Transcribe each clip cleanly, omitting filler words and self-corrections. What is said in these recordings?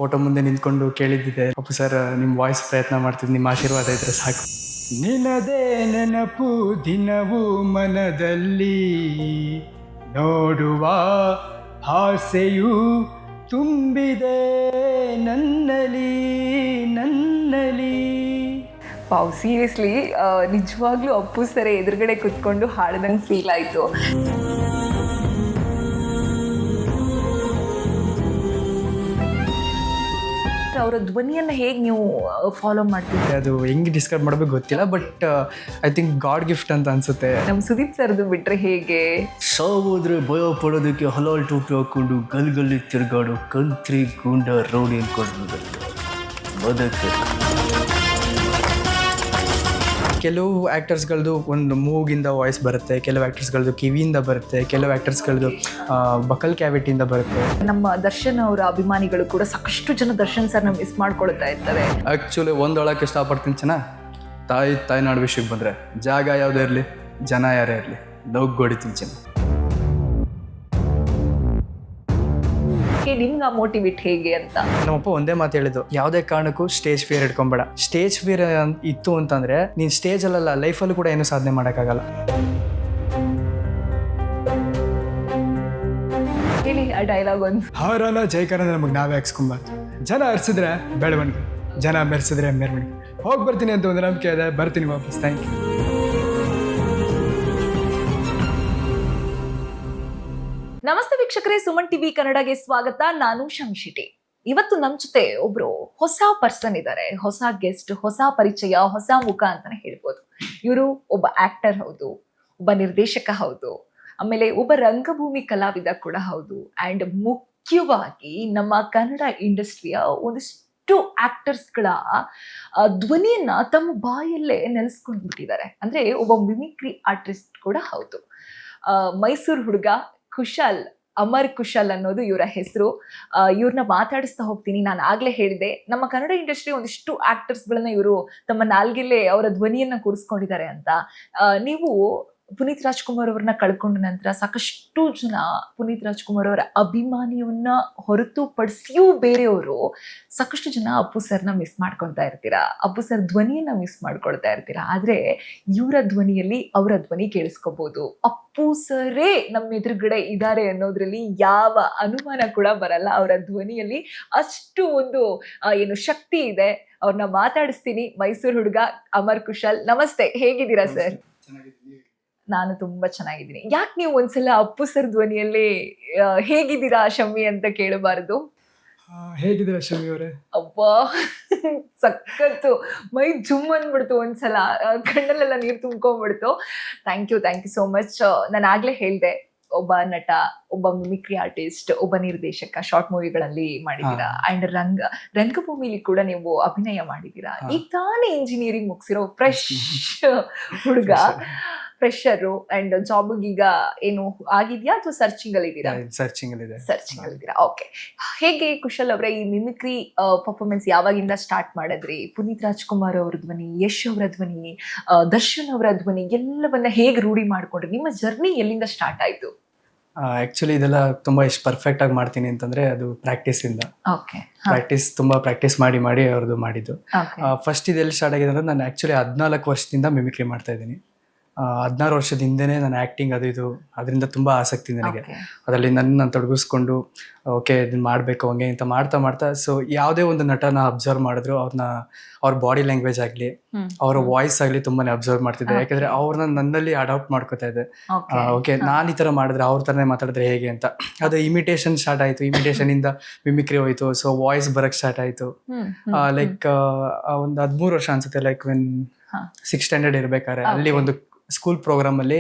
Photo ಮುಂದೆ ನಿಂತ್ಕೊಂಡು ಕೇಳಿದ್ದಿದೆ. Appu sir ನಿಮ್ಮ ವಾಯ್ಸ್ ಪ್ರಯತ್ನ ಮಾಡ್ತಿದ್ದು, ನಿಮ್ಮ ಆಶೀರ್ವಾದ ಇದ್ರೆ ಸಾಕು. ನಿನದೇ ನೆನಪು ದಿನವೂ ಮನದಲ್ಲಿ, ನೋಡುವ ಆಸೆಯು ತುಂಬಿದೆ ನನ್ನಲಿ ನನ್ನಲಿ. ವಾವ್, ಸೀರಿಯಸ್ಲಿ ನಿಜವಾಗ್ಲೂ ಅಪ್ಪು ಸರ್ ಎದುರುಗಡೆ ಕುತ್ಕೊಂಡು ಹಾಡ್ದಂಗೆ ಫೀಲ್ ಆಯಿತು. ಅವರ ಧ್ವನಿಯನ್ನು ಹೇಗೆ ನೀವು ಫಾಲೋ ಮಾಡ್ತೀವಿ? ಅದು ಹೆಂಗೆ ಡಿಸ್ಕ್ರೈಬ್ ಮಾಡಬೇಕು ಗೊತ್ತಿಲ್ಲ, but I think god gift ಅಂತ ಅನ್ಸುತ್ತೆ. ನಮ್ಮ ಸುದೀಪ್ ಸರ್ದು ಬಿಟ್ರೆ ಹೇಗೆ? ಸಾವುದ್ರೆ ಭಯ ಪಡೋದಕ್ಕೆ ಹಲಾಲ್ ಟೂಪಿ ಹಾಕೊಂಡು ಗಲ್ಗಲ್ಲಿ ತಿರುಗಾಡು ಕಂತ್ರಿ ಗೂಂಡ ರೌಡಿ ಅನ್ಕೊಂಡು ಬದುಕು. ಕೆಲವು ಆ್ಯಕ್ಟರ್ಸ್ಗಳದ್ದು ಒಂದು ಮೂಗಿಂದ ವಾಯ್ಸ್ ಬರುತ್ತೆ, ಕೆಲವು ಆ್ಯಕ್ಟರ್ಸ್ಗಳದ್ದು ಕಿವಿಯಿಂದ ಬರುತ್ತೆ, ಕೆಲವು ಆ್ಯಕ್ಟರ್ಸ್ಗಳದ್ದು ಬಕಲ್ ಕ್ಯಾವಿಟಿಯಿಂದ ಬರುತ್ತೆ. ನಮ್ಮ ದರ್ಶನ್ ಅವರ ಅಭಿಮಾನಿಗಳು ಕೂಡ ಸಾಕಷ್ಟು ಜನ ದರ್ಶನ್ ಸರ್ನ ಮಿಸ್ ಮಾಡ್ಕೊಳ್ತಾ ಇರ್ತಾರೆ. ಆ್ಯಕ್ಚುಲಿ ಒಂದು ಹೇಳೋಕ್ಕೆ ಇಷ್ಟಪಡ್ತೀನಿ ಚೆನ್ನ, ತಾಯಿನಾಡು ವಿಷಯಕ್ಕೆ ಬಂದರೆ ಜಾಗ ಯಾವುದೇ ಇರಲಿ, ಜನ ಯಾರೇ ಇರಲಿ, ನೋಗ್ಗೊಡಿತೀನಿ ಚೆನ್ನ. ನಿಮ್ಗೆ ಮೋಟಿವೇಟ್ ಹೇಗೆ ಅಂತ? ನಮ್ಮಪ್ಪ ಒಂದೇ ಮಾತು ಹೇಳಿದ್ದು, ಯಾವುದೇ ಕಾರಣಕ್ಕೂ ಸ್ಟೇಜ್ ಫಿಯರ್ ಇಟ್ಕೊಂಬೇಡ. ಸ್ಟೇಜ್ ಫಿಯರ್ ಇತ್ತು ಅಂತಂದ್ರೆ ನೀನು ಸ್ಟೇಜಲ್ಲ ಲೈಫಲ್ಲೂ ಕೂಡ ಏನು ಸಾಧನೆ ಮಾಡೋಕ್ಕಾಗಲ್ಲ. ಹೇಳಿ ಆ ಡೈಲಾಗ್ ಒಂದು. ಹಾರನ ಜೈಕಾರ ನಮಗೆ ನಾವೇ ಹಾಕ್ಸ್ಕೊಂಬಾರ್ದು. ಜನ ಹರಿಸಿದ್ರೆ ಬೆಳವಣಿಗೆ, ಜನ ಮೆರೆಸಿದ್ರೆ ಮೆರವಣಿಗೆ. ಹೋಗಿ ಬರ್ತೀನಿ ಅಂತ ಒಂದು ನಂಬಿಕೆ ಇದೆ, ಬರ್ತೀನಿ ವಾಪಸ್. Thank you. ನಮಸ್ತೆ ವೀಕ್ಷಕರೇ, ಸುಮನ್ ಟಿವಿ ಕನ್ನಡಗೆ ಸ್ವಾಗತ. ನಾನು ಶಮಿಶೆಟ್ಟಿ. ಇವತ್ತು ನಮ್ಮ ಜೊತೆ ಒಬ್ರು ಹೊಸ ಪರ್ಸನ್ ಇದ್ದಾರೆ, ಹೊಸ ಗೆಸ್ಟ್, ಹೊಸ ಪರಿಚಯ, ಹೊಸ ಮುಖ ಅಂತಾನೆ ಹೇಳ್ಬೋದು. ಇವರು ಒಬ್ಬ ಆಕ್ಟರ್ ಹೌದು, ಒಬ್ಬ ನಿರ್ದೇಶಕ ಹೌದು, ಆಮೇಲೆ ಒಬ್ಬ ರಂಗಭೂಮಿ ಕಲಾವಿದ ಕೂಡ ಹೌದು. ಅಂಡ್ ಮುಖ್ಯವಾಗಿ ನಮ್ಮ ಕನ್ನಡ ಇಂಡಸ್ಟ್ರಿಯ ಒಂದಿಷ್ಟು ಆಕ್ಟರ್ಸ್ಗಳ ಧ್ವನಿಯನ್ನ ತಮ್ಮ ಬಾಯಲ್ಲೇ ನೆಲೆಸ್ಕೊಂಡು ಬಿಟ್ಟಿದ್ದಾರೆ. ಅಂದ್ರೆ ಒಬ್ಬ ಮಿಮಿಕ್ರಿ ಆರ್ಟಿಸ್ಟ್ ಕೂಡ ಹೌದು. ಮೈಸೂರು ಹುಡುಗ ಕುಶಲ್, ಅಮರ್ ಕುಶಲ್ ಅನ್ನೋದು ಇವರ ಹೆಸರು. ಇವ್ರನ್ನ ಮಾತಾಡಿಸ್ತಾ ಹೋಗ್ತೀನಿ. ನಾನು ಆಗ್ಲೇ ಹೇಳಿದೆ, ನಮ್ಮ ಕನ್ನಡ ಇಂಡಸ್ಟ್ರಿ ಒಂದಿಷ್ಟು ಆಕ್ಟರ್ಸ್ಗಳನ್ನ ಇವರು ತಮ್ಮ ನಾಲ್ಗೆಲ್ಲೇ ಅವರ ಧ್ವನಿಯನ್ನ ಕೂರಿಸ್ಕೊಂಡಿದ್ದಾರೆ ಅಂತ. ನೀವು ಪುನೀತ್ ರಾಜ್ಕುಮಾರ್ ಅವ್ರನ್ನ ಕಳ್ಕೊಂಡ ನಂತರ ಸಾಕಷ್ಟು ಜನ ಪುನೀತ್ ರಾಜ್ಕುಮಾರ್ ಅವರ ಅಭಿಮಾನಿಯನ್ನ ಹೊರತುಪಡಿಸಿಯೂ ಬೇರೆಯವರು ಸಾಕಷ್ಟು ಜನ ಅಪ್ಪು ಸರ್ನ ಮಿಸ್ ಮಾಡ್ಕೊಳ್ತಾ ಇರ್ತೀರಾ, ಅಪ್ಪು ಸರ್ ಧ್ವನಿಯನ್ನ ಮಿಸ್ ಮಾಡ್ಕೊಳ್ತಾ ಇರ್ತೀರಾ. ಆದ್ರೆ ಇವರ ಧ್ವನಿಯಲ್ಲಿ ಅವರ ಧ್ವನಿ ಕೇಳಿಸ್ಕೋಬಹುದು. ಅಪ್ಪು ಸರೇ ನಮ್ಮ ಎದುರುಗಡೆ ಇದ್ದಾರೆ ಅನ್ನೋದ್ರಲ್ಲಿ ಯಾವ ಅನುಮಾನ ಕೂಡ ಬರಲ್ಲ. ಅವರ ಧ್ವನಿಯಲ್ಲಿ ಅಷ್ಟು ಒಂದು ಏನು ಶಕ್ತಿ ಇದೆ. ಅವ್ರನ್ನ ಮಾತಾಡಿಸ್ತೀನಿ. ಮೈಸೂರು ಹುಡುಗ ಅಮರ್ ಕುಶಲ್, ನಮಸ್ತೆ, ಹೇಗಿದ್ದೀರಾ ಸರ್? ನಾನು ತುಂಬಾ ಚೆನ್ನಾಗಿದ್ದೀನಿ. ಯಾಕೆ ನೀವು ಒಂದ್ಸಲ ಅಪ್ಪು ಸರ್ ಧ್ವನಿಯಲ್ಲಿ ಹೇಗಿದ್ದೀರಾ ಶಮ್ಮಿ ಅಂತ ಕೇಳಬಾರದು? ಹೇಗಿದ್ದೀರಾ ಶಮ್ಮಿ ಅವರೇ? ಅಬ್ಬಾ, ಸಖತ್ತು, ಮೈ ಜುಮ್ ಅಂದ್ಬಿಡ್ತು, ಒಂದ್ಸಲ ಕಣ್ಣಲ್ಲೆಲ್ಲ ನೀರು ತುಂಬ್ಕೊಂಡ್ಬಿಡ್ತು. Thank you so much. ನಾನು ಆಗ್ಲೇ ಹೇಳ್ದೆ, ಒಬ್ಬ ನಟ, ಒಬ್ಬ ಮಿಮಿಕ್ರಿ ಆರ್ಟಿಸ್ಟ್, ಒಬ್ಬ ನಿರ್ದೇಶಕ, ಶಾರ್ಟ್ ಮೂವಿಗಳಲ್ಲಿ ಮಾಡಿದ್ದೀರಾ. ಅಂಡ್ ರಂಗಭೂಮಿಲಿ ಕೂಡ ನೀವು ಅಭಿನಯ ಮಾಡಿದ್ದೀರಾ. ಈಗ ತಾನೇ ಇಂಜಿನಿಯರಿಂಗ್ ಮುಗಿಸಿರೋ ಫ್ರೆಶ್ ಹುಡುಗ, ಫ್ರೆಶರು. ಅಂಡ್ ಜಾಬ್ಗೆ ಈಗ ಏನು ಆಗಿದ್ಯಾ ಅಥವಾ ಸರ್ಚಿಂಗ್ ಅಲ್ಲಿ ಇದ್ದೀರಾ? ಸರ್ಚಿಂಗ್ ಅಲ್ಲಿ ಇದ್ದೀರಾ. ಓಕೆ. ಹೇಗೆ ಕುಶಲ್ ಅವರ ಈ ಮಿಮಿಕ್ರಿ ಪರ್ಫಾರ್ಮೆನ್ಸ್ ಯಾವಾಗಿಂದ ಸ್ಟಾರ್ಟ್ ಮಾಡಿದ್ರಿ? ಪುನೀತ್ ರಾಜ್ಕುಮಾರ್ ಅವ್ರ ಧ್ವನಿ, ಯಶ್ ಅವರ ಧ್ವನಿ, ದರ್ಶನ್ ಅವರ ಧ್ವನಿ ಎಲ್ಲವನ್ನ ಹೇಗೆ ರೂಢಿ ಮಾಡ್ಕೊಂಡ್ರಿ? ನಿಮ್ಮ ಜರ್ನಿ ಎಲ್ಲಿಂದ ಸ್ಟಾರ್ಟ್ ಆಯ್ತು? ಆ್ಯಕ್ಚುಲಿ ಇದೆಲ್ಲ ತುಂಬ ಎಷ್ಟು ಪರ್ಫೆಕ್ಟ್ ಆಗಿ ಮಾಡ್ತೀನಿ ಅಂತಂದರೆ ಅದು ಪ್ರಾಕ್ಟೀಸಿಂದ. ತುಂಬ ಪ್ರಾಕ್ಟೀಸ್ ಮಾಡಿ ಅವ್ರದ್ದು ಮಾಡಿದ್ದು. ಫಸ್ಟ್ ಇದೆಲ್ಲಿ ಸ್ಟಾರ್ಟ್ ಆಗಿದೆ ಅಂದರೆ, ನಾನು ಆ್ಯಕ್ಚುಲಿ 14 ವರ್ಷದಿಂದ ಮಿಮಿಕ್ರಿ ಮಾಡ್ತಾ ಇದ್ದೀನಿ. 16 ವರ್ಷದ ಹಿಂದೆನೇ ನಾನು ಆ್ಯಕ್ಟಿಂಗ್ ಇದು ಅದರಿಂದ ತುಂಬ ಆಸಕ್ತಿ ನನಗೆ. ಅದರಲ್ಲಿ ನಾನು ತೊಡಗಿಸ್ಕೊಂಡು ಓಕೆ ಇದನ್ನು ಮಾಡಬೇಕು ಹಂಗೆ ಅಂತ ಮಾಡ್ತಾ ಸೊ ಯಾವುದೇ ಒಂದು ನಟನ ಅಬ್ಸರ್ವ್ ಮಾಡಿದ್ರು ಅವ್ರ ಬಾಡಿ ಲ್ಯಾಂಗ್ವೇಜ್ ಆಗಲಿ, ಅವರ ವಾಯ್ಸ್ ಆಗಲಿ ತುಂಬಾನೇ ಅಬ್ಸರ್ವ್ ಮಾಡ್ತಿದ್ದೆ. ಯಾಕಂದರೆ ಅವ್ರನ್ನ ನನ್ನಲ್ಲಿ ಅಡಾಪ್ಟ್ ಮಾಡ್ಕೋತಾ ಇದ್ದೆ. ಓಕೆ ನಾನು ಈ ಥರ ಮಾಡಿದ್ರೆ ಅವ್ರ ಥರನೇ ಮಾತಾಡಿದ್ರೆ ಹೇಗೆ ಅಂತ. ಅದು ಇಮಿಟೇಷನ್ ಸ್ಟಾರ್ಟ್ ಆಯಿತು, ಇಮಿಟೇಷನಿಂದ ಮಿಮಿಕ್ರಿ ಹೋಯಿತು. ಸೊ ವಾಯ್ಸ್ ಬರೋಕ್ಕೆ ಸ್ಟಾರ್ಟ್ ಆಯಿತು. ಲೈಕ್ ಒಂದು 13 ವರ್ಷ ಅನ್ಸುತ್ತೆ, ಲೈಕ್ ವೆನ್ 6th ಸ್ಟ್ಯಾಂಡರ್ಡ್ ಇರ್ಬೇಕಾದ್ರೆ ಅಲ್ಲಿ ಒಂದು ಸ್ಕೂಲ್ ಪ್ರೋಗ್ರಾಮ್ ಅಲ್ಲಿ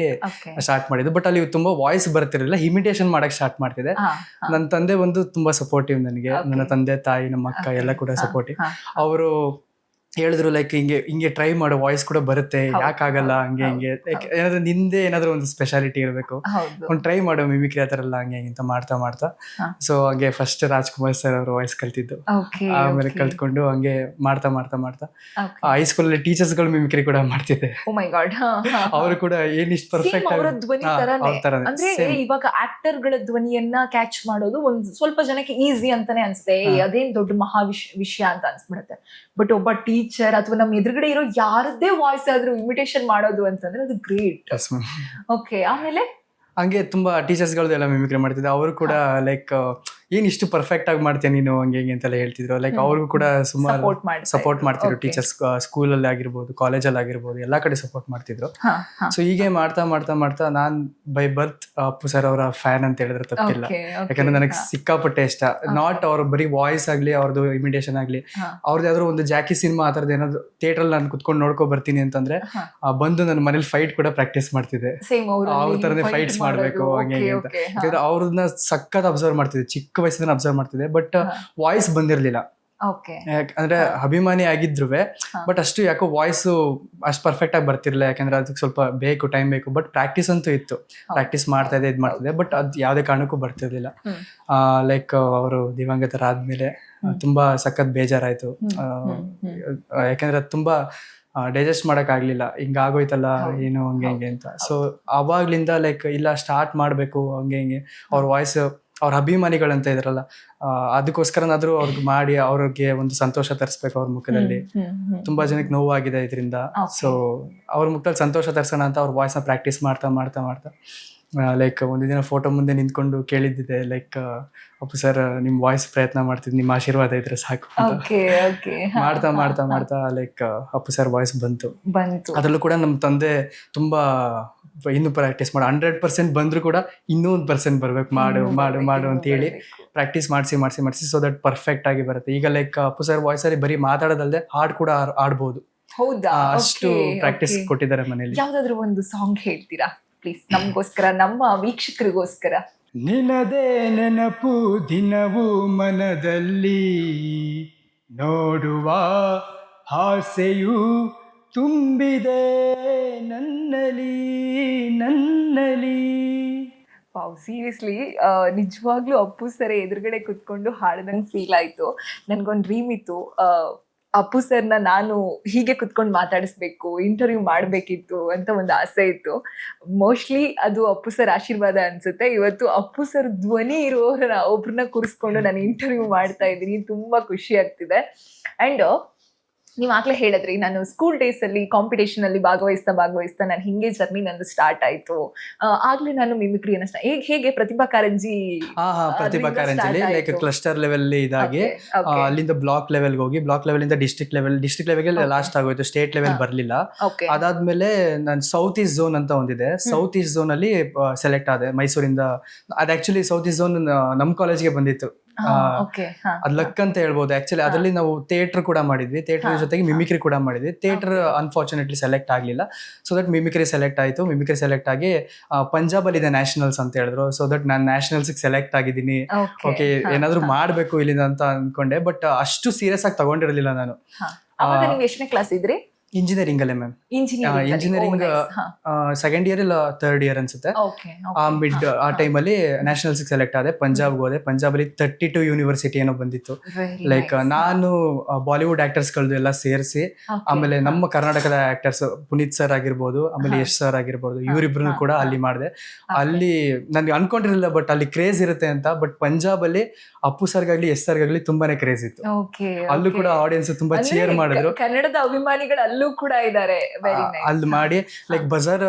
ಸ್ಟಾರ್ಟ್ ಮಾಡಿದ್ದು. ಬಟ್ ಅಲ್ಲಿ ತುಂಬಾ ವಾಯ್ಸ್ ಬರ್ತಿರಲಿಲ್ಲ, ಇಮಿಟೇಷನ್ ಮಾಡಕ್ ಸ್ಟಾರ್ಟ್ ಮಾಡ್ತಿದ್ದೆ. ನನ್ನ ತಂದೆ ಒಂದು ತುಂಬಾ ಸಪೋರ್ಟಿವ್ ನನಗೆ. ನನ್ನ ತಂದೆ, ತಾಯಿ, ನಮ್ಮ ಅಕ್ಕ ಎಲ್ಲ ಕೂಡ ಸಪೋರ್ಟಿವ್. ಅವರು ಹೇಳಿದ್ರು ಲೈಕ್ ಹಿಂಗೆ ಟ್ರೈ ಮಾಡೋ ವಾಯ್ಸ್ ಕೂಡ ಬರುತ್ತೆ, ಯಾಕಾಗಲ್ಲ ಹಂಗೆ ಹಿಂಗೆ ಏನಾದ್ರು ನಿಂದೆ ಏನಾದ್ರು ಒಂದು ಸ್ಪೆಷಾಲಿಟಿ ಇರಬೇಕು, ಒಂದು ಟ್ರೈ ಮಾಡೋ ಮಿಮಿಕ್ರಿ ಆ ಥರ ಎಲ್ಲ ಹಂಗೆ ಅಂತ ಮಾಡ್ತಾ ಮಾಡ್ತಾ ಸೊ ಹಂಗೆ ಫಸ್ಟ್ ರಾಜ್ಕುಮಾರ್ ಸರ್ ಅವ್ರ ವಾಯ್ಸ್ ಕಲ್ತಿದ್ದು, ಆಮೇಲೆ ಕಲ್ತ್ಕೊಂಡು ಹಂಗೆ ಮಾಡ್ತಾ ಮಾಡ್ತಾ ಮಾಡ್ತಾ ಹೈಸ್ಕೂಲಲ್ಲಿ ಟೀಚರ್ಸ್ಗಳು ಮಿಮಿಕ್ರಿ ಕೂಡ ಮಾಡ್ತಿದ್ದೆ. ಅವರು ಕೂಡ ಏನ್ ಇಷ್ಟು ಪರ್ಫೆಕ್ಟ್ ಅಂದ್ರೆ ಇವಾಗ ಆಕ್ಟರ್ ಗಳ ಧ್ವನಿಯನ್ನ ಕ್ಯಾಚ್ ಮಾಡೋದು ಒಂದ್ ಸ್ವಲ್ಪ ಜನಕ್ಕೆ ಈಸಿ ಅಂತಾನೆ ಅನ್ಸುತ್ತೆ, ಅದೇನ್ ದೊಡ್ಡ ವಿಷಯ ಅಂತ ಅನ್ಸ್ಬಿಡುತ್ತೆ. ಬಟ್ ಒಬ್ಬ ಟೀಚರ್ ಅಥವಾ ನಮ್ಮ ಎದುರುಗಡೆ ಇರೋ ಯಾರದ್ದೇ ವಾಯ್ಸ್ ಆದ್ರೂ ಇಮಿಟೇಷನ್ ಮಾಡೋದು ಅಂತಂದ್ರೆ ಅದು ಗ್ರೇಟ್. ಓಕೆ, ಆಮೇಲೆ ಹಂಗೆ ತುಂಬಾ ಟೀಚರ್ಸ್ಗಳದ್ದು ಎಲ್ಲ ಮಿಮಿಕ್ರಿ ಮಾಡ್ತಿದ್ದೆ. ಅವರು ಕೂಡ ಲೈಕ್ ಏನ್ ಇಷ್ಟು ಪರ್ಫೆಕ್ಟ್ ಆಗಿ ಮಾಡ್ತೀಯ ನೀನು ಹಂಗೆ ಹಿಂಗೆ ಅಂತೆಲ್ಲ ಹೇಳ್ತಿದ್ರು. ಲೈಕ್ ಅವ್ರಿಗೂ ಕೂಡ ಸುಮಾರು ಸಪೋರ್ಟ್ ಮಾಡ್ತಿದ್ರು ಟೀಚರ್ಸ್, ಸ್ಕೂಲಲ್ಲಿ ಆಗಿರ್ಬೋದು, ಕಾಲೇಜಲ್ಲಿ ಆಗಿರ್ಬೋದು, ಎಲ್ಲಾ ಕಡೆ ಸಪೋರ್ಟ್ ಮಾಡ್ತಿದ್ರು. ಸೊ ಹೀಗೆ ಮಾಡ್ತಾ ಮಾಡ್ತಾ ಮಾಡ್ತಾ ನಾನ್ ಬೈ ಬರ್ತ್ ಅಪ್ಪು ಸರ್ ಅವರ ಫ್ಯಾನ್ ಅಂತ ಹೇಳಿದ್ರೆ ತಪ್ಪಿಲ್ಲ. ಯಾಕಂದ್ರೆ ನನಗೆ ಸಿಕ್ಕಾಪಟ್ಟೆ ಇಷ್ಟ. ನಾಟ್ ಅವ್ರ ಬರೀ ವಾಯ್ಸ್ ಆಗ್ಲಿ, ಅವ್ರದ್ದು ಇಮಿಟೇಷನ್ ಆಗ್ಲಿ, ಅವ್ರದ್ದು ಯಾವ್ದಾದ್ರು ಒಂದು ಜಾಕಿ ಸಿನಿಮಾ ಆ ಥರದ್ದು ಏನಾದ್ರು ಥಿಯೇಟರ್ ಅಲ್ಲಿ ನಾನು ಕುತ್ಕೊಂಡು ನೋಡ್ಕೊ ಬರ್ತೀನಿ ಅಂತಂದ್ರೆ ಬಂದು ನನ್ನ ಮನೇಲಿ ಫೈಟ್ ಕೂಡ ಪ್ರಾಕ್ಟೀಸ್ ಮಾಡ್ತಿದ್ದೆ. ಅವ್ರ ತರನೇ ಫೈಟ್ಸ್ ಮಾಡ್ಬೇಕು ಹಂಗೆ ಅಂತ. ಯಾಕಂದ್ರೆ ಅವ್ರನ್ನ ಸಖತ್ ಅಬ್ಸರ್ವ್ ಮಾಡ್ತಿದ್ದೆ, ಚಿಕ್ಕ ವಯಸ್ಸಿಂದ ಅಬ್ಸರ್ವ್ ಮಾಡ್ತಿದ್ದೆ. ಬಟ್ ವಾಯ್ಸ್ ಬಂದಿರ್ಲಿಲ್ಲ, ಅಂದ್ರೆ ಅಭಿಮಾನಿ ಆಗಿದ್ರು. ಬಟ್ ಅಷ್ಟು ಯಾಕೋ ವಾಯ್ಸ್ ಅಷ್ಟು ಪರ್ಫೆಕ್ಟ್ ಆಗಿ ಬರ್ತಿರ್ಲಿಲ್ಲ, ಯಾಕಂದ್ರೆ ಅದಕ್ಕೆ ಸ್ವಲ್ಪ ಬೇಕು, ಟೈಮ್ ಬೇಕು. ಬಟ್ ಪ್ರಾಕ್ಟೀಸ್ ಅಂತೂ ಇತ್ತು, ಪ್ರಾಕ್ಟೀಸ್ ಮಾಡ್ತಾ ಇದ್ದೆ, ಇದ್ ಮಾಡ್ತಿದ್ದೆ. ಬಟ್ ಅದ್ ಯಾವ್ದೇ ಕಾರಣಕ್ಕೂ ಬರ್ತಿರ್ಲಿಲ್ಲ. ಲೈಕ್ ಅವರು ದಿವಂಗತರಾದ್ಮೇಲೆ ತುಂಬಾ ಸಖತ್ ಬೇಜಾರಾಯ್ತು. ಯಾಕಂದ್ರೆ ಅದು ತುಂಬಾ ಡೈಜೆಸ್ಟ್ ಮಾಡಕ್ ಆಗ್ಲಿಲ್ಲ, ಹಿಂಗ ಆಗೋಯ್ತಲ್ಲ ಏನು ಹಂಗೆ ಹಿಂಗೆ ಅಂತ. ಸೊ ಅವಾಗ್ಲಿಂದ ಲೈಕ್ ಇಲ್ಲ ಸ್ಟಾರ್ಟ್ ಮಾಡ್ಬೇಕು ಹಂಗೆ ಹಿಂಗೆ. ಅವ್ರ ವಾಯ್ಸ್, ಅವ್ರ ಅಭಿಮಾನಿಗಳಂತ ಇದ್ರಲ್ಲ, ಅದಕ್ಕೋಸ್ಕರನಾದ್ರೂ ಅವ್ರಿಗೆ ಮಾಡಿ ಅವ್ರಿಗೆ ಒಂದು ಸಂತೋಷ ತರಿಸ್ಬೇಕು ಅವ್ರ ಮುಖದಲ್ಲಿ. ತುಂಬಾ ಜನಕ್ಕೆ ನೋವಾಗಿದೆ ಇದರಿಂದ. ಸೊ ಅವ್ರ ಮುಖದಲ್ಲಿ ಸಂತೋಷ ತರ್ಸೋಣ ಅಂತ ಅವ್ರ ವಾಯ್ಸ್ ನ ಪ್ರಾಕ್ಟೀಸ್ ಮಾಡ್ತಾ ಮಾಡ್ತಾ ಮಾಡ್ತಾ ಲೈಕ್ ಒಂದು ದಿನ ಫೋಟೋ ಮುಂದೆ ನಿಂತ್ಕೊಂಡು ಕೇಳಿದ್ದಿದೆ, ಲೈಕ್ ಅಪ್ಪು ಸರ್ ನಿಮ್ ವಾಯ್ಸ್ ಪ್ರಯತ್ನ ಮಾಡ್ತಿದ್, ನಿಮ್ಮ ಆಶೀರ್ವಾದ ಇದ್ರೆ ಸಾಕು. ಮಾಡ್ತಾ ಮಾಡ್ತಾ ಮಾಡ್ತಾ ಲೈಕ್ ಅಪ್ಪು ಸರ್ ವಾಯ್ಸ್ ಬಂತು. ಅದ್ರಲ್ಲೂ ಕೂಡ ನಮ್ ತಂದೆ ತುಂಬಾ ಇನ್ನೂ ಪ್ರಾಕ್ಟೀಸ್ ಮಾಡು, 100% ಬಂದ್ರು ಕೂಡ ಇನ್ನೂ 1% ಬರ್ಬೇಕು, ಮಾಡು ಮಾಡು ಮಾಡು ಅಂತ ಹೇಳಿ ಪ್ರಾಕ್ಟೀಸ್ ಮಾಡಿಸಿ ಸೊ ದಟ್ ಪರ್ಫೆಕ್ಟ್ ಆಗಿ ಬರುತ್ತೆ. ಈಗ ಲೈಕ್ ಅಪ್ಪು ಸರ್ ವಾಯ್ಸ್ ಅಲ್ಲಿ ಬರೀ ಮಾತಾಡೋದಲ್ದೆ ಹಾಡ್ ಕೂಡ ಆಡ್ಬೋದು. ಅಷ್ಟು ಪ್ರಾಕ್ಟೀಸ್ ಕೊಟ್ಟಿದ್ದಾರೆ ಮನೇಲಿ. ಯಾವ್ದಾದ್ರು ಒಂದು ಸಾಂಗ್ ಹೇಳ್ತೀರಾ ಪ್ಲೀಸ್, ನಮಗೋಸ್ಕರ, ನಮ್ಮ ವೀಕ್ಷಕರಿಗೋಸ್ಕರ? ನಿನದೇ ನೆನಪು ದಿನವೂ ಮನದಲ್ಲಿ, ನೋಡುವ ಆಸೆಯು ತುಂಬಿದೆ ನನ್ನಲಿ ನನ್ನಲಿ. ಸೀರಿಯಸ್ಲಿ ನಿಜವಾಗ್ಲೂ ಅಪ್ಪು ಸರ್ ಎದುರುಗಡೆ ಕುತ್ಕೊಂಡು ಹಾಡ್ದಂಗೆ ಫೀಲ್ ಆಯ್ತು. ನನ್ಗೊಂದು ಡ್ರೀಮ್ ಇತ್ತು, ಅಪ್ಪು ಸರ್ನ ನಾನು ಹೀಗೆ ಕುತ್ಕೊಂಡು ಮಾತಾಡಿಸ್ಬೇಕು, ಇಂಟರ್ವ್ಯೂ ಮಾಡಬೇಕಿತ್ತು ಅಂತ ಒಂದು ಆಸೆ ಇತ್ತು. ಮೋಸ್ಟ್ಲಿ ಅದು ಅಪ್ಪು ಸರ್ ಆಶೀರ್ವಾದ ಅನ್ಸುತ್ತೆ. ಇವತ್ತು ಅಪ್ಪು ಸರ್ ಧ್ವನಿ ಇರೋರನ್ನ ಒಬ್ರನ್ನ ಕೂರಿಸ್ಕೊಂಡು ನಾನು ಇಂಟರ್ವ್ಯೂ ಮಾಡ್ತಾ ಇದ್ದೀನಿ, ತುಂಬಾ ಖುಷಿ ಆಗ್ತಿದೆ. ಅಂಡ್ ನೀವ್ ಆಗ್ಲೇ ಹೇಳಿದ್ರಿ, ನಾನು ಸ್ಕೂಲ್ ಡೇಸ್ ಅಲ್ಲಿ ಕಾಂಪಿಟೇಷನ್ ಅಲ್ಲಿ ಭಾಗವಹಿಸ್ತಾ ನಾನು ಹಿಂಗೆ ಜರ್ನಿ ನಂದು ಸ್ಟಾರ್ಟ್ ಆಯ್ತು. ಆಗ್ಲೇ ನಾನು ಮಿಮಿಕ್ರಿಯನ್ನ ಹೇಗೆ Pratibha Karanji like cluster level ಇದಾಗಿ ಅಲ್ಲಿಂದ ಬ್ಲಾಕ್ ಲೆವೆಲ್ ಹೋಗಿ, ಬ್ಲಾಕ್ ಲೆವೆಲ್ ಇಂದ ಡಿಸ್ಟ್ರಿಕ್ಟ್ ಲೆವೆಲ್ ಲಾಸ್ಟ್ ಆಗೋಯ್ತು, ಸ್ಟೇಟ್ ಲೆವೆಲ್ ಬರ್ಲಿಲ್ಲ. ಅದಾದ್ಮೇಲೆ ನಾನು ಸೌತ್ ಈಸ್ಟ್ ಝೋನ್ ಅಂತ ಒಂದಿದೆ, ಸೌತ್ ಈಸ್ಟ್ ಝೋನ್ ಅಲ್ಲಿ ಸೆಲೆಕ್ಟ್ ಆದೆ ಮೈಸೂರಿಂದ. ಅದ್ ಆಕ್ಚುಲಿ ಸೌತ್ ಈಸ್ಟ್ ಝೋನ್ ನಮ್ ಕಾಲೇಜ್ಗೆ ಬಂದಿತ್ತು. ಅದ್ ಲಕ್ ಅಂತ ಹೇಳ್ಬೋದು. ಆಕ್ಚುಲಿ ಅದ್ರಲ್ಲಿ ನಾವು ಥಿಯೇಟರ್ ಕೂಡ ಮಾಡಿದ್ವಿ, ಥಿಯೇಟರ್ ಜೊತೆಗೆ ಮಿಮಿಕ್ರಿ ಕೂಡ ಮಾಡಿದ್ವಿ. ಥಿಯೇಟರ್ ಅನ್ಫಾರ್ಚುನೇಟ್ಲಿ ಸೆಲೆಕ್ಟ್ ಆಗ್ಲಿಲ್ಲ, ಸೊ ದಟ್ ಮಿಮಿಕ್ರಿ ಸೆಲೆಕ್ಟ್ ಆಯ್ತು. ಮಿಮಿಕ್ರಿ ಸೆಲೆಕ್ಟ್ ಆಗಿ ಪಂಜಾಬ್ ಅಲ್ಲಿ ಇದೆ ನ್ಯಾಷನಲ್ಸ್ ಅಂತ ಹೇಳಿದ್ರು, ಸೊ ದಟ್ ನಾನು ನ್ಯಾಷನಲ್ಸ್ ಸೆಲೆಕ್ಟ್ ಆಗಿದ್ದೀನಿ. ಓಕೆ, ಏನಾದ್ರು ಮಾಡ್ಬೇಕು ಇಲ್ಲಿಂದ ಅಂತ ಅನ್ಕೊಂಡೆ, ಬಟ್ ಅಷ್ಟು ಸೀರಿಯಸ್ ಆಗಿ ತಗೊಂಡಿರ್ಲಿಲ್ಲ ನಾನು. ಎಷ್ಟನೇ ಕ್ಲಾಸ್ ಇದ್ರಿ? ಇಂಜಿನಿಯರಿಂಗ್ ಅಲ್ಲೇ ಮ್ಯಾಮ್, ಇಂಜಿನಿಯರಿಂಗ್ ಸೆಕೆಂಡ್ ಇಯರ್ ಇಲ್ಲ ಥರ್ಡ್ ಇಯರ್ ಅನ್ಸುತ್ತೆ. ಆ ಟೈಮಲ್ಲಿ ನ್ಯಾಷನಲ್ಸ್ ಸೆಲೆಕ್ಟ್ ಆದೆ, ಪಂಜಾಬ್ಗೆ ಹೋದೆ. ಪಂಜಾಬ್ ಅಲ್ಲಿ 32 ಯೂನಿವರ್ಸಿಟಿ ಏನೋ ಬಂದಿತ್ತು. ಲೈಕ್ ನಾನು ಬಾಲಿವುಡ್ ಆಕ್ಟರ್ಸ್ ಗಳದ್ದು ಎಲ್ಲ ಸೇರಿಸಿ, ಆಮೇಲೆ ನಮ್ಮ ಕರ್ನಾಟಕದ ಆಕ್ಟರ್ಸ್ ಪುನೀತ್ ಸರ್ ಆಗಿರ್ಬೋದು, ಆಮೇಲೆ ಯಶ್ ಸರ್ ಆಗಿರ್ಬೋದು, ಇವರಿಬ್ರು ಕೂಡ ಅಲ್ಲಿ ಮಾಡಿದೆ. ಅಲ್ಲಿ ನನ್ಗೆ ಅನ್ಕೊಂಡಿರಲಿಲ್ಲ ಬಟ್ ಅಲ್ಲಿ ಕ್ರೇಜ್ ಇರುತ್ತೆ ಅಂತ. ಬಟ್ ಪಂಜಾಬ್ ಅಲ್ಲಿ ಅಪ್ಪು ಸರ್ಗಾಗ್ಲಿ ಯಶ್ ಸರ್ಗಾಗ್ಲಿ ತುಂಬಾನೇ ಕ್ರೇಜ್ ಇತ್ತು. ಅಲ್ಲೂ ಕೂಡ ಆಡಿಯನ್ಸ್ ತುಂಬಾ ಚೇರ್ ಮಾಡಿದ್ರು. ಕನ್ನಡದ ಅಭಿಮಾನಿಗಳು ಅಲ್ಲೂ ಕೂಡ ಇದ್ದಾರೆ. ಅಲ್ಲಿ ಮಾಡಿ ಲೈಕ್ ಬಜಾರ್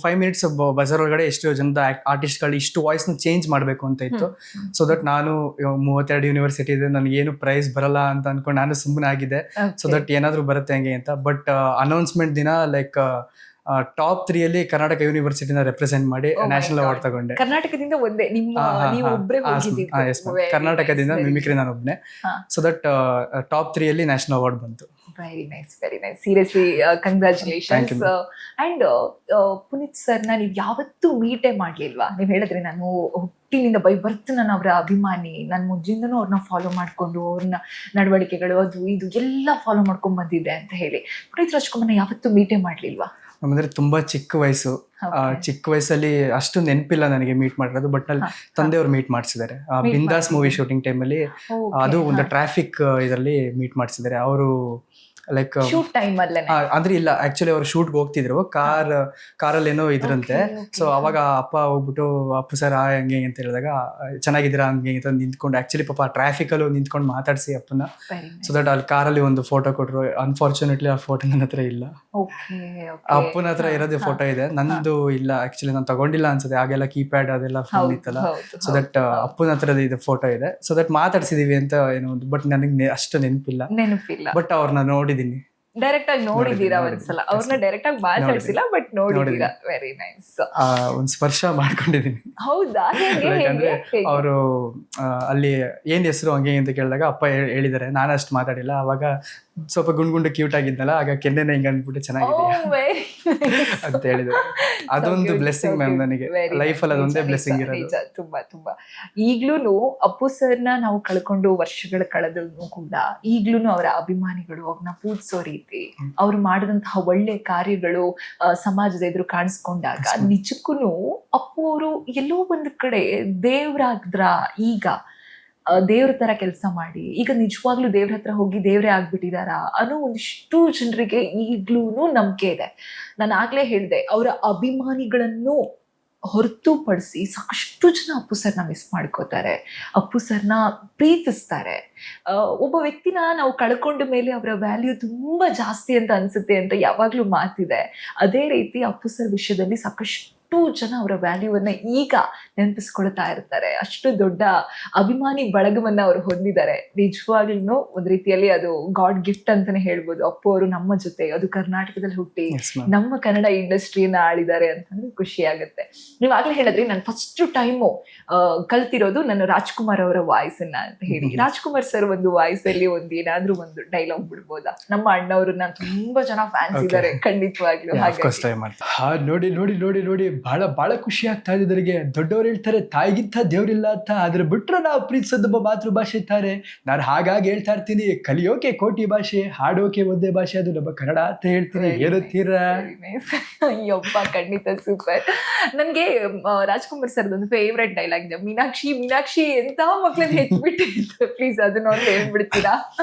5 ಮಿನಿಟ್ಸ್ ಬಜಾರ್ ಒಳಗಡೆ ಎಷ್ಟು ಜನದ ಆರ್ಟಿಸ್ಟ್ ಗಳು ಇಷ್ಟು ವಾಯ್ಸ್ ನ ಚೇಂಜ್ ಮಾಡ್ಬೇಕು ಅಂತ ಇತ್ತು. ಸೊ ದಟ್ ನಾನು 32 ಯೂನಿವರ್ಸಿಟಿ ಇದೆ, ನನಗೆ ಏನು ಪ್ರೈಸ್ ಬರಲ್ಲ ಅಂತ ಅನ್ಕೊಂಡು ನಾನು ಸುಮ್ಮನೆ ಆಗಿದೆ. ಸೊ ದಟ್ ಏನಾದ್ರು ಬರುತ್ತೆ ಹಂಗೆ ಅಂತ. ಬಟ್ ಅನೌನ್ಸ್ಮೆಂಟ್ ದಿನ ಲೈಕ್ ಟಾಪ್ 3 ಕರ್ನಾಟಕ ಯೂನಿವರ್ಸಿಟಿನ ರೆಪ್ರೆಸೆಂಟ್ ಮಾಡಿ Oh my national God. Award ತಗೊಂಡೆ. ಕರ್ನಾಟಕದಿಂದ ಒಂದೇ ನೀವು ಒಬ್ಬರೇ ಹೋಗಿದ್ದು. ಕರ್ನಾಟಕದಿಂದ ಮಿಮಿಕ್ರಿ ನಾನು ಒಬ್ನೇ. ಹಾ. So that top 3 national award ಬಂತು. Very nice seriously congratulations. Thank you, and Puneeth ಸರ್ನ ನೀವು ಯಾವತ್ತೂ ಮೀಟೇ ಮಾಡ್ಲಿಲ್ವಾ? ನೀವ್ ಹೇಳಿದ್ರಿ ನಾನು ಹುಟ್ಟಿನಿಂದ ಬೈ ಬರ್ತ್ ನಾನು ಅವರ ಅಭಿಮಾನಿ, ನಾನು ಮುಂಜಿಂದನೂ ಅವ್ರನ್ನ ಫಾಲೋ ಮಾಡ್ಕೊಂಡು ಅವ್ರನ್ನ ನಡವಳಿಕೆಗಳು ಅದು ಇದು ಎಲ್ಲ ಫಾಲೋ ಮಾಡ್ಕೊಂಡ್ ಬಂದಿದ್ದೆ ಅಂತ ಹೇಳಿ. ಪುನೀತ್ ರಾಜ್ಕುಮಾರ್ನ ಯಾವತ್ತೂ ಮೀಟೇ ಮಾಡ್ಲಿಲ್ವಾ? ಅಂದ್ರೆ ತುಂಬಾ ಚಿಕ್ಕ ವಯಸ್ಸು. ಚಿಕ್ಕ ವಯಸ್ಸಲ್ಲಿ ಅಷ್ಟು ನೆನಪಿಲ್ಲ ನನಗೆ ಮೀಟ್ ಮಾಡಿರೋದು. ಬಟ್ ಅಲ್ಲಿ ತಂದೆಯವ್ರು ಮೀಟ್ ಮಾಡಿಸಿದ್ದಾರೆ ಬಿಂದಾಸ್ ಮೂವಿ ಶೂಟಿಂಗ್ ಟೈಮಲ್ಲಿ. ಅದು ಒಂದು ಟ್ರಾಫಿಕ್ ಇದರಲ್ಲಿ ಮೀಟ್ ಮಾಡಿಸಿದ್ದಾರೆ ಅವರು. ಲೈಕ್ ಶೂಟ್ ಟೈಮ್ ಅಲ್ಲೇ ಅಂದ್ರೆ ಇಲ್ಲ, ಆಕ್ಚುಲಿ ಅವ್ರು ಶೂಟ್ಗೆ ಹೋಗ್ತಿದ್ರು, ಕಾರಲ್ಲಿ ಏನೋ ಇದ್ರಂತೆ. ಸೊ ಅವಾಗ ಅಪ್ಪ ಹೋಗ್ಬಿಟ್ಟು ಅಪ್ಪು ಸರ್ ಹಂಗೆ ಅಂತ ಹೇಳಿದಾಗ ಚೆನ್ನಾಗಿದ್ದೀರಾ ಹಂಗೆ ಅಂತ ನಿಂತ್ಕೊಂಡು, ಆಕ್ಚುಲಿ ಪಾಪ ಟ್ರಾಫಿಕ್ ಅಲ್ಲೂ ನಿಂತ್ಕೊಂಡು ಮಾತಾಡಿಸಿ ಅಪ್ಪನ. ಸೊ ದಟ್ ಅಲ್ಲಿ ಕಾರಲ್ಲಿ ಒಂದು ಫೋಟೋ ಕೊಟ್ರು. ಅನ್ಫಾರ್ಚುನೇಟ್ಲಿ ಆ ಫೋಟೋ ನನ್ನ ಹತ್ರ ಇಲ್ಲ. ಅಪ್ಪನ ಹತ್ರ ಇರೋದೇ ಫೋಟೋ ಇದೆ, ನಂದು ಇಲ್ಲ. ಆಕ್ಚುಲಿ ನಾನು ತಗೊಂಡಿಲ್ಲ ಅನ್ಸುತ್ತೆ, ಆಗೆಲ್ಲ ಕೀಪ್ಯಾಡ್ ಅದೆಲ್ಲ ಫೋನ್ ಇತ್ತಲ್ಲ. ಸೊ ದಟ್ ಅಪ್ಪನ ಹತ್ರದ ಇದು ಫೋಟೋ ಇದೆ. ಸೊ ದಟ್ ಮಾತಾಡ್ಸಿದೀವಿ ಅಂತ ಏನೋ ಒಂದು. ಬಟ್ ನನಗೆ ಅಷ್ಟು ನೆನಪಿಲ್ಲ. ಬಟ್ ಅವ್ರನ್ನ ನೋಡಿದೀನಿ. ಡೈರೆಕ್ಟ್ ಆಗಿ ನೋಡಿದೀರಾ ಒಂದ್ಸಲ? ಅವ್ರನ್ನ ಡೈರೆಕ್ಟ್ ಆಗಿ ಮಾತಾಡ್ಸಿಲ್ಲ, ಬಟ್ ನೋಡಿದೀರಾ. Very nice. ಒಂದ್ ಸ್ಪರ್ಶ ಮಾಡ್ಕೊಂಡಿದೀನಿ. ಹೌದಾ? ಅಂದ್ರೆ ಅವರು ಅಲ್ಲಿ ಏನ್ ಹೆಸರು ಹಂಗೆ ಅಂತ ಕೇಳಿದಾಗ ಅಪ್ಪ ಹೇಳಿದಾರೆ. ನಾನು ಅಷ್ಟು ಮಾತಾಡಿಲ್ಲ. ಅವಾಗ ಸ್ವಲ್ಪ ಗುಂಡು ಕ್ಯೂಟ್ ಆಗಿದ್ದಲ್ಲ, ಆಗ ಕೆನ್ನೆನ ಹಿಂಗ ಅಂದ್ಬಿಟ್ಟು ಚೆನ್ನಾಗಿದೆ ಅಂತ ಹೇಳಿದ್ರು. ಅದೊಂದು ಬ್ಲೆಸ್ಸಿಂಗ್ ಮ್ಯಾಮ್ ನನಗೆ ಲೈಫ್ ಅಲ್ಲಿ. ಅದೊಂದೇ ಬ್ಲೆಸ್ಸಿಂಗ್ ಇರೋದು. ತುಂಬಾ ಈಗ್ಲೂನು ಅಪ್ಪು ಸರ್ನ ನಾವು ಕಳ್ಕೊಂಡು ವರ್ಷಗಳು ಕಳೆದ್ರು ಕೂಡ ಈಗ್ಲೂನು ಅವರ ಅಭಿಮಾನಿಗಳು ಅವ್ರನ್ನ ಪೂಜಿಸೋ ರೀತಿ, ಅವ್ರು ಮಾಡಿದಂತಹ ಒಳ್ಳೆ ಕಾರ್ಯಗಳು ಸಮಾಜದ ಎದುರು ಕಾಣಿಸ್ಕೊಂಡಾಗ ನಿಜಕ್ಕೂ ಅಪ್ಪು ಅವರು ಎಲ್ಲೋ ಒಂದು ಕಡೆ ದೇವ್ರಾದ್ರ. ಈಗ ದೇವ್ರ ತರ ಕೆಲಸ ಮಾಡಿ ಈಗ ನಿಜವಾಗ್ಲೂ ದೇವ್ರ ಹತ್ರ ಹೋಗಿ ದೇವ್ರೇ ಆಗ್ಬಿಟ್ಟಿದಾರ ಅನ್ನೋ ಒಂದಿಷ್ಟು ಜನರಿಗೆ ಈಗ್ಲೂನು ನಂಬಿಕೆ ಇದೆ. ನಾನು ಆಗ್ಲೇ ಹೇಳಿದೆ, ಅವರ ಅಭಿಮಾನಿಗಳನ್ನು ಹೊರತುಪಡಿಸಿ ಸಾಕಷ್ಟು ಜನ ಅಪ್ಪು ಸರ್ನ ಮಿಸ್ ಮಾಡ್ಕೋತಾರೆ, ಅಪ್ಪು ಸರ್ನ ಪ್ರೀತಿಸ್ತಾರೆ. ಒಬ್ಬ ವ್ಯಕ್ತಿನ ನಾವು ಕಳ್ಕೊಂಡ ಮೇಲೆ ಅವರ ವ್ಯಾಲ್ಯೂ ತುಂಬಾ ಜಾಸ್ತಿ ಅಂತ ಅನ್ಸುತ್ತೆ ಅಂತ ಯಾವಾಗ್ಲೂ ಮಾತಿದೆ. ಅದೇ ರೀತಿ ಅಪ್ಪು ಸರ್ ವಿಷಯದಲ್ಲಿ ಸಾಕಷ್ಟು ಜನ ಅವರ ವ್ಯಾಲ್ಯೂವನ್ನ ಈಗ ನೆನಪಿಸ್ಕೊಳ್ತಾ ಇರ್ತಾರೆ. ಅಷ್ಟು ದೊಡ್ಡ ಅಭಿಮಾನಿ ಬಳಗವನ್ನ ಅವರು ಹೊಂದಿದ್ದಾರೆ. ನಿಜವಾಗ್ಲೂ ಒಂದ್ ರೀತಿಯಲ್ಲಿ ಅದು ಗಾಡ್ ಗಿಫ್ಟ್ ಅಂತಾನೆ ಹೇಳ್ಬೋದು. ಅಪ್ಪು ಅವರು ನಮ್ಮ ಜೊತೆ, ಅದು ಕರ್ನಾಟಕದಲ್ಲಿ ಹುಟ್ಟಿ ನಮ್ಮ ಕನ್ನಡ ಇಂಡಸ್ಟ್ರಿಯನ್ನ ಆಳಿದ್ದಾರೆ ಅಂತಂದ್ರೆ ಖುಷಿ ಆಗುತ್ತೆ. ನೀವಾಗ್ಲೇ ಹೇಳಿದ್ರಿ ನಾನು ಫಸ್ಟ್ ಟೈಮು ಕಲ್ತಿರೋದು ನಾನು ರಾಜ್ಕುಮಾರ್ ಅವರ ವಾಯ್ಸ್ ಅನ್ನ ಅಂತ ಹೇಳಿ. ರಾಜ್ಕುಮಾರ್ ಸರ್ ಒಂದು ವಾಯ್ಸ್ ಅಲ್ಲಿ ಏನಾದ್ರೂ ಒಂದು ಡೈಲಾಗ್ ಬಿಡ್ಬೋದಾ? ನಮ್ಮ ಅಣ್ಣವ್ರನ್ನ ತುಂಬಾ ಜನ ಫ್ಯಾನ್ಸ್ ಇದ್ದಾರೆ ಖಂಡಿತವಾಗ್ಲೂ. ನೋಡಿ ನೋಡಿ ನೋಡಿ ನೋಡಿ ಬಹಳ ಬಹಳ ಖುಷಿ ಆಗ್ತಾ ಇದೆ ನನಗೆ. ದೊಡ್ಡವ್ರು ಹೇಳ್ತಾರೆ ತಾಯಿಗಿಂತ ದೇವ್ರಿಲ್ಲ ಅಂತ, ಆದ್ರೆ ಬಿಟ್ರೆ ನಾವು ಪ್ರೀತಿಸೋದೊಬ್ಬ ಮಾತೃಭಾಷೆ ಇರ್ತಾರೆ. ನಾನು ಹಾಗಾಗಿ ಹೇಳ್ತಾ ಇರ್ತೀನಿ, ಕಲಿಯೋಕೆ ಕೋಟಿ ಭಾಷೆ, ಹಾಡೋಕೆ ಒಂದೇ ಭಾಷೆ, ಅದು ನಮ್ಮ ಕನ್ನಡ ಅಂತ ಹೇಳ್ತೀನಿ. ಏನಂತೀರಾ? ಅಯ್ಯಪ್ಪ, ಖಂಡಿತ ಸೂಪರ್. ನನ್ಗೆ ರಾಜ್ಕುಮಾರ್ ಸರ್ ಒಂದು ಫೇವ್ರೆಟ್ ಡೈಲಾಗ್ ಇದೆ, ಮೀನಾಕ್ಷಿ ಮೀನಾಕ್ಷಿ ಎಂತ ಮಕ್ಳನ್ನ ಹೆತ್ಬಿಟ್ಟಿತ್ತು. ಪ್ಲೀಸ್ ಅದನ್ನ ಒಂದು ಹೇಳ್ಬಿಡ್ತೀರಾ?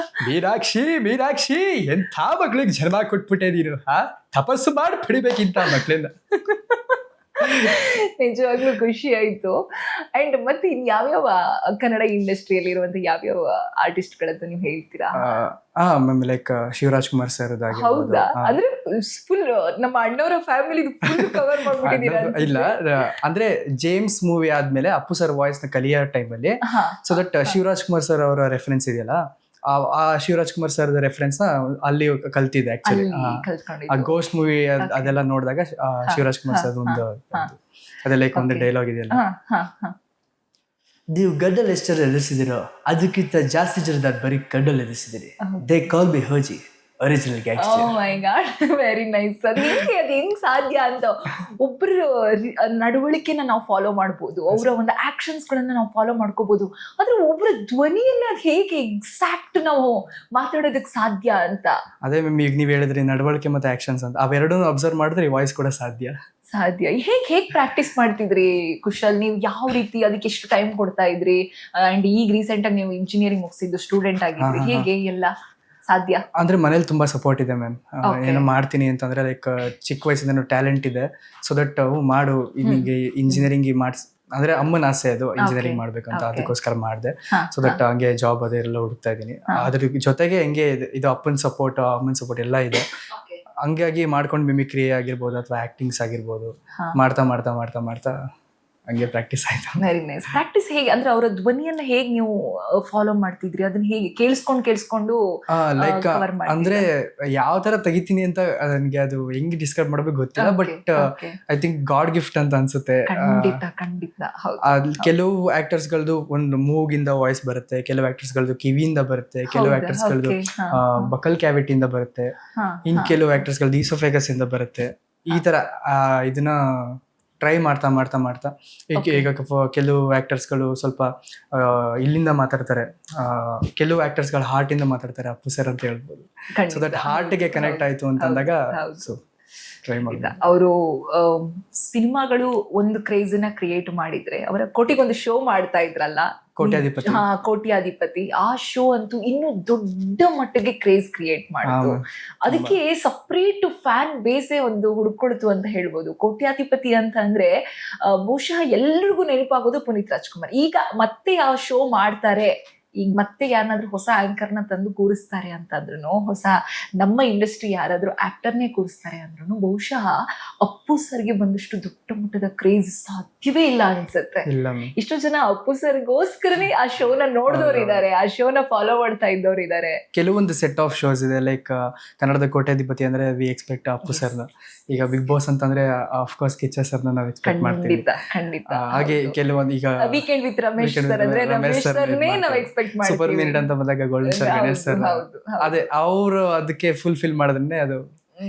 ಮೀನಾಕ್ಷಿ ಮೀನಾಕ್ಷಿ ಎಂಥ ಮಕ್ಳಿಗೆ ಜನ್ಮ ಕೊಟ್ಬಿಟ್ಟೆ ನೀನು, ತಪಸ್ಸು ಮಾಡಿ ಪಡಿಬೇಕಿಂತ ಮಕ್ಳನ್ನ. ನಿಜವಾಗ್ಲೂ ಖುಷಿ ಆಯ್ತು. ಅಂಡ್ ಮತ್ತೆ ಇನ್ ಯಾವ್ಯಾವ ಕನ್ನಡ ಇಂಡಸ್ಟ್ರಿಯಲ್ಲಿ ಇರುವಂತ ಯಾವ್ಯಾವ ಆರ್ಟಿಸ್ಟ್ ಗಳದ್ದು ನೀವು ಹೇಳ್ತೀರಾ? Ma'am like Shivaraj Kumar sir. ಹೌದಾ? ಅಂದ್ರೆ ಫುಲ್ ನಮ್ಮ ಅಣ್ಣವರ ಫ್ಯಾಮಿಲಿ ಫುಲ್ ಕವರ್ ಮಾಡ್ಬಿಟ್ಟಿದ್ದೀರಾ? ಇಲ್ಲ, ಅಂದ್ರೆ ಜೇಮ್ಸ್ ಮೂವಿ ಆದ್ಮೇಲೆ ಅಪ್ಪು ಸರ್ ವಾಯ್ಸ್ ನ ಕಲಿಯೋ ಟೈಮಲ್ಲಿ, so that Shivaraj Kumar sir ಅವರ ರೆಫರೆನ್ಸ್ ಇದೆಯಲ್ಲ, ಆ ಶಿವರಾಜ್ ಕುಮಾರ್ ಸರ್ ರೆಫರೆನ್ಸ್ ನ ಅಲ್ಲಿ ಕಲ್ತಿದ್ದೆ ಆಕ್ಚುಲಿ. ಆ ಗೋಸ್ಟ್ ಮೂವಿ ಅದೆಲ್ಲ ನೋಡಿದಾಗ ಶಿವರಾಜ್ ಕುಮಾರ್ ಸರ್ ಒಂದು ಅದೆಲ್ಲ ಒಂದು ಡೈಲಾಗ್ ಇದೆಯಲ್ಲ, ನೀವು ಗಡ್ಡಲ್ ಎಷ್ಟರ ಎದುರಿಸಿದಿರೋ ಅದಕ್ಕಿಂತ ಜಾಸ್ತಿ ಜನದ ಬರೀ ಗಡ್ಡಲ್ ಎದುರಿಸಿದಿರಿ. ದೇ ಕಾಲ್ ಬಿ ಹೋಜಿ original gangster. Oh my god, very nice. ಅದು ಹೆಂಗ್ ಸಾಧ್ಯ ಅಂತ ಒಬ್ಬರ ನಡವಳಿಕೆನ ನಾವು ಫಾಲೋ ಮಾಡ್ಬೋದು, ಅವರ ಒಂದು ಆಕ್ಷನ್ಸ್ ಗಳನ್ನ ನಾವು ಫಾಲೋ ಮಾಡ್ಕೋಬಹುದು, ಆದ್ರೆ ಒಬ್ಬರ ಧ್ವನಿಯನ್ನ ಹೇಗೆ ಎಕ್ಸಾಕ್ಟ್ ನಾವು ಮಾತಾಡೋದಕ್ಕೆ ಸಾಧ್ಯ ಅಂತ. ಅದೇ ಮ್ಯಾಮ್ ಈಗ ನೀವ್ ಹೇಳಿದ್ರಿ ನಡವಳಿಕೆ ಮತ್ತೆ ಆಕ್ಷನ್ಸ್ ಅಂತ, ಅವೆರಡನ್ನೂ ಅಬ್ಸರ್ವ್ ಮಾಡಿದ್ರೆ ವಾಯ್ಸ್ ಕೂಡ ಸಾಧ್ಯ. ಹೇಗ್ ಪ್ರಾಕ್ಟೀಸ್ ಮಾಡ್ತಿದ್ರಿ ಕುಶಲ್? ನೀವು ಯಾವ ರೀತಿ ಅದಕ್ಕೆ ಎಷ್ಟು ಟೈಮ್ ಕೊಡ್ತಾ ಇದ್ರಿ? ಅಂಡ್ ಈಗ ರೀಸೆಂಟ್ ಆಗಿ ನೀವು ಇಂಜಿನಿಯರಿಂಗ್ ಮುಗಿಸಿದ್ದು ಸ್ಟೂಡೆಂಟ್ ಆಗಿದ್ರಿ, ಹೇಗೆ ಎಲ್ಲ ಸಾಧ್ಯ? ಅಂದ್ರೆ ಮನೇಲಿ ತುಂಬಾ ಸಪೋರ್ಟ್ ಇದೆ ಮ್ಯಾಮ್. ಏನೋ ಮಾಡ್ತೀನಿ ಅಂತಂದ್ರೆ ಲೈಕ್ ಚಿಕ್ಕ ವಯಸ್ಸಿಂದ ಟ್ಯಾಲೆಂಟ್ ಇದೆ, ಸೊ ದಟ್ ಮಾಡು ನಿಮಗೆ ಇಂಜಿನಿಯರಿಂಗ್ ಅಂದ್ರೆ ಅಮ್ಮನ ಆಸೆ ಅದು ಇಂಜಿನಿಯರಿಂಗ್ ಮಾಡ್ಬೇಕಂತ, ಅದಕ್ಕೋಸ್ಕರ ಮಾಡಿದೆ. ಸೊ ದಟ್ ಹಂಗೆ ಜಾಬ್ ಅದೆಲ್ಲ ಹುಡುಕ್ತಾ ಇದೀನಿ. ಅದ್ರ ಜೊತೆಗೆ ಹೆಂಗೆ ಇದು ಅಪ್ಪನ ಸಪೋರ್ಟ್ ಅಮ್ಮನ ಸಪೋರ್ಟ್ ಎಲ್ಲ ಇದೆ. ಹಂಗಾಗಿ ಮಾಡ್ಕೊಂಡು ಮಿಮಿಕ್ರಿ ಆಗಿರ್ಬೋದು ಅಥವಾ ಆಕ್ಟಿಂಗ್ಸ್ ಆಗಿರ್ಬೋದು ಮಾಡ್ತಾ ಮಾಡ್ತಾ ಮಾಡ್ತಾ ಮಾಡ್ತಾ ಹಂಗೆ ಪ್ರಾಕ್ಟೀಸ್ ಆಯ್ತು. Very nice. ಪ್ರಾಕ್ಟೀಸ್ ಹೇಗೆ ಅಂದ್ರೆ ಅವರ ಧ್ವನಿಯನ್ನ ಹೇಗೆ ನೀವು ಫಾಲೋ ಮಾಡ್ತಿದ್ರಿ, ಅದನ್ನ ಹೇಗೆ ಕೇಳಿಸ್ಕೊಂಡು ಲೈಕ್ cover ಮಾಡ್ತಿದ್ರಾ? ಅಂದ್ರೆ ಯಾವ ತರ ತೆಗಿತೀನಿ ಅಂತ ನನಗೆ ಅದು ಹೆಂಗ್ ಡಿಸ್ಕ್ರೈಬ್ ಮಾಡ್ಬೇಕು ಗೊತ್ತಿಲ್ಲ, but I think god gift ಅಂತ ಅನ್ಸುತ್ತೆ. ಖಂಡಿತ ಹೌದು. ಕೆಲವು ಆಕ್ಟರ್ಸ್ ಗಳದ್ದು ಒಂದು ಮೂಗಿಂದ ವಾಯ್ಸ್ ಬರುತ್ತೆ, ಕೆಲವು ಆಕ್ಟರ್ಸ್ ಗಳದ್ದು ಕಿವಿಯಿಂದ ಬರುತ್ತೆ, ಕೆಲವು ಆಕ್ಟರ್ಸ್ ಗಳದ್ದು ಬಕಲ್ ಕ್ಯಾವಿಟಿಯಿಂದ ಬರುತ್ತೆ, ಇನ್ ಕೆಲವು ಆಕ್ಟರ್ಸ್ ಗಳದ್ದು ಈಸೋಫೇಗಸ್ ಇಂದ ಬರುತ್ತೆ. ಈ ತರ ಇದನ್ನ ಟ್ರೈ ಮಾಡ್ತಾ ಈಗ ಕೆಲವು ಆಕ್ಟರ್ಸ್ಗಳು ಸ್ವಲ್ಪ ಇಲ್ಲಿಂದ ಮಾತಾಡ್ತಾರೆ, ಕೆಲವು ಆಕ್ಟರ್ಸ್ಗಳು ಹಾರ್ಟ್ ಇಂದ ಮಾತಾಡ್ತಾರೆ, ಅಪ್ಪು ಸರ್ ಅಂತ ಹೇಳ್ಬೋದು. ಸೊ ದಟ್ ಹಾರ್ಟ್ಗೆ ಕನೆಕ್ಟ್ ಆಯ್ತು ಅಂತಂದಾಗ ಸೊ ಟ್ರೈ ಮಾಡಿದ. ಅವರು ಸಿನಿಮಾಗಳು ಒಂದು ಕ್ರೇಜ್ ನ ಕ್ರಿಯೇಟ್ ಮಾಡಿದ್ರೆ, ಅವರ ಕೋಟಿಗೊಂದು ಶೋ ಮಾಡ್ತಾ ಇದ್ರಲ್ಲ, ಕೋಟ್ಯಾಧಿಪತಿ, ಆ ಶೋ ಅಂತೂ ಇನ್ನು ದೊಡ್ಡ ಮಟ್ಟಿಗೆ ಕ್ರೇಜ್ ಕ್ರಿಯೇಟ್ ಮಾಡಿತು. ಅದಕ್ಕೆ ಸಪ್ರೇಟ್ ಫ್ಯಾನ್ ಬೇಸೇ ಒಂದು ಹುಡ್ಕೊಳ್ತು ಅಂತ ಹೇಳ್ಬೋದು. ಕೋಟ್ಯಾಧಿಪತಿ ಅಂತ ಅಂದ್ರೆ ಬಹುಶಃ ಎಲ್ರಿಗೂ ನೆನಪಾಗೋದು ಪುನೀತ್ ರಾಜ್ಕುಮಾರ್. ಈಗ ಮತ್ತೆ ಆ ಶೋ ಮಾಡ್ತಾರೆ, ಈಗ ಮತ್ತೆ ಯಾರನ್ನಾದ್ರೂ ಹೊಸ ಆಂಕರ್ನ ತಂದು ಕೂರಿಸ್ತಾರೆ ಅಂತಂದ್ರು, ಹೊಸ ನಮ್ಮ ಇಂಡಸ್ಟ್ರಿ ಯಾರಾದ್ರೂ ಆಕ್ಟರ್ನೇ ಕೂರಿಸ್ತಾರೆ ಅಂದ್ರೂ ಬಹುಶಃ ಅಪ್ಪು ಸರ್ಗೆ ಬಂದಷ್ಟು ದೊಡ್ಡ ಮಟ್ಟದ ಕ್ರೇಜ್ ಸಾಧ್ಯವೇ ಇಲ್ಲ ಅನ್ಸುತ್ತೆ. ಇಷ್ಟು ಜನ ಅಪ್ಪು ಸರ್ಗೋಸ್ಕರನೇ ಆ ಶೋನ ನೋಡಿದವರಿದ್ದಾರೆ, ಆ ಶೋನ ಫಾಲೋ ಮಾಡ್ತಾ ಇದ್ದವರಿದ್ದಾರೆ. ಕೆಲವೊಂದು ಸೆಟ್ ಆಫ್ ಶೋಸ್ ಇದೆ, ಲೈಕ್ ಕನ್ನಡದ ಕೋಟ್ಯಾಧಿಪತಿ ಅಂದ್ರೆ ವಿ ಎಕ್ಸ್ಪೆಕ್ಟ್ ಅಪ್ಪು ಸರ್ನ. ಈಗ ಬಿಗ್ ಬಾಸ್ ಅಂತಂದ್ರೆ ಆಫ್ಕೋರ್ಸ್ ಕಿಚ್ಚ ಸರ್ನ ನಾವು ಎಕ್ಸ್ಪೆಕ್ಟ್ ಮಾಡ್ತೀವಿ. ಹಾಗೆ ಕೆಲವೊಂದು ಈಗ ವೀಕೆಂಡ್ ವಿತ್ ರಮೇಶ್ ಸರ್ ಅಂದ್ರೆ ರಮೇಶ್ ಸರ್ನೇ ನಾವು ಎಕ್ಸ್ಪೆಕ್ಟ್ ಮಾಡ್ತೀವಿ. ಸೂಪರ್ ಮಿನಿಟ್ ಅಂತ ಬಂದಾಗ ಗೋಲ್ಡನ್ ಸ್ಟಾರ್ ಗಣೇಶ್ ಸರ್, ಅದೇ ಅವರು ಅದಕ್ಕೆ ಫುಲ್ಫಿಲ್ ಮಾಡಿದ್ರೆ ಅದು,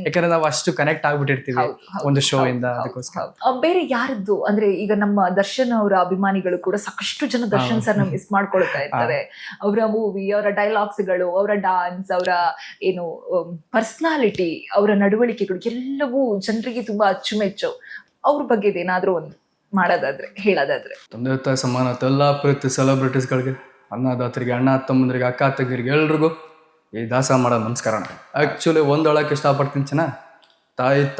ಯಾಕಂದ್ರೆ ನಾವು ಅಷ್ಟು ಕನೆಕ್ಟ್ ಆಗ್ಬಿಟ್ಟಿರ್ತೀವಿ ಒಂದು ಶೋ ಇಂದ. ಅದಕ್ಕೋಸ್ಕರ ಬೇರೆ ಯಾರದ್ದು ಅಂದ್ರೆ ಈಗ ನಮ್ಮ ದರ್ಶನ್ ಅವರ ಅಭಿಮಾನಿಗಳು ಕೂಡ ಸಾಕಷ್ಟು ಜನ ದರ್ಶನ್ ಸರ್ನ ಮಿಸ್ ಮಾಡ್ಕೊಳ್ತಾ ಇರ್ತಾರೆ. ಅವರ ಮೂವಿ, ಅವರ ಡೈಲಾಗ್ಸ್ ಗಳು, ಅವರ ಡಾನ್ಸ್, ಅವರ ಏನು ಪರ್ಸನಾಲಿಟಿ, ಅವರ ನಡವಳಿಕೆಗಳು ಎಲ್ಲವೂ ಜನರಿಗೆ ತುಂಬಾ ಅಚ್ಚುಮೆಚ್ಚು. ಅವ್ರ ಬಗ್ಗೆ ಏನಾದ್ರೂ ಒಂದು ಮಾಡೋದಾದ್ರೆ, ಹೇಳೋದಾದ್ರೆ. ತಂದೆ ತಾಯಿ ಸಮಾನ ಎಲ್ಲ ಪ್ರೀತಿ ಸೆಲೆಬ್ರಿಟೀಸ್ಗಳಿಗೆ, ಅನ್ನದಾತರಿಗೆ, ಅಣ್ಣ ತಮ್ಮಂದ್ರಿಗೆ, ಅಕ್ಕ ತಂಗಿರಿಗೆ ಎಲ್ರಿಗೂ ಈ ದಾಸ ಮಾಡೋ ನಮಸ್ಕಾರ. ಆ್ಯಕ್ಚುಲಿ ಒಂದೊಳಕ್ಕೆ ಇಷ್ಟಪಡ್ತೀನಿ ಚೆನ್ನ,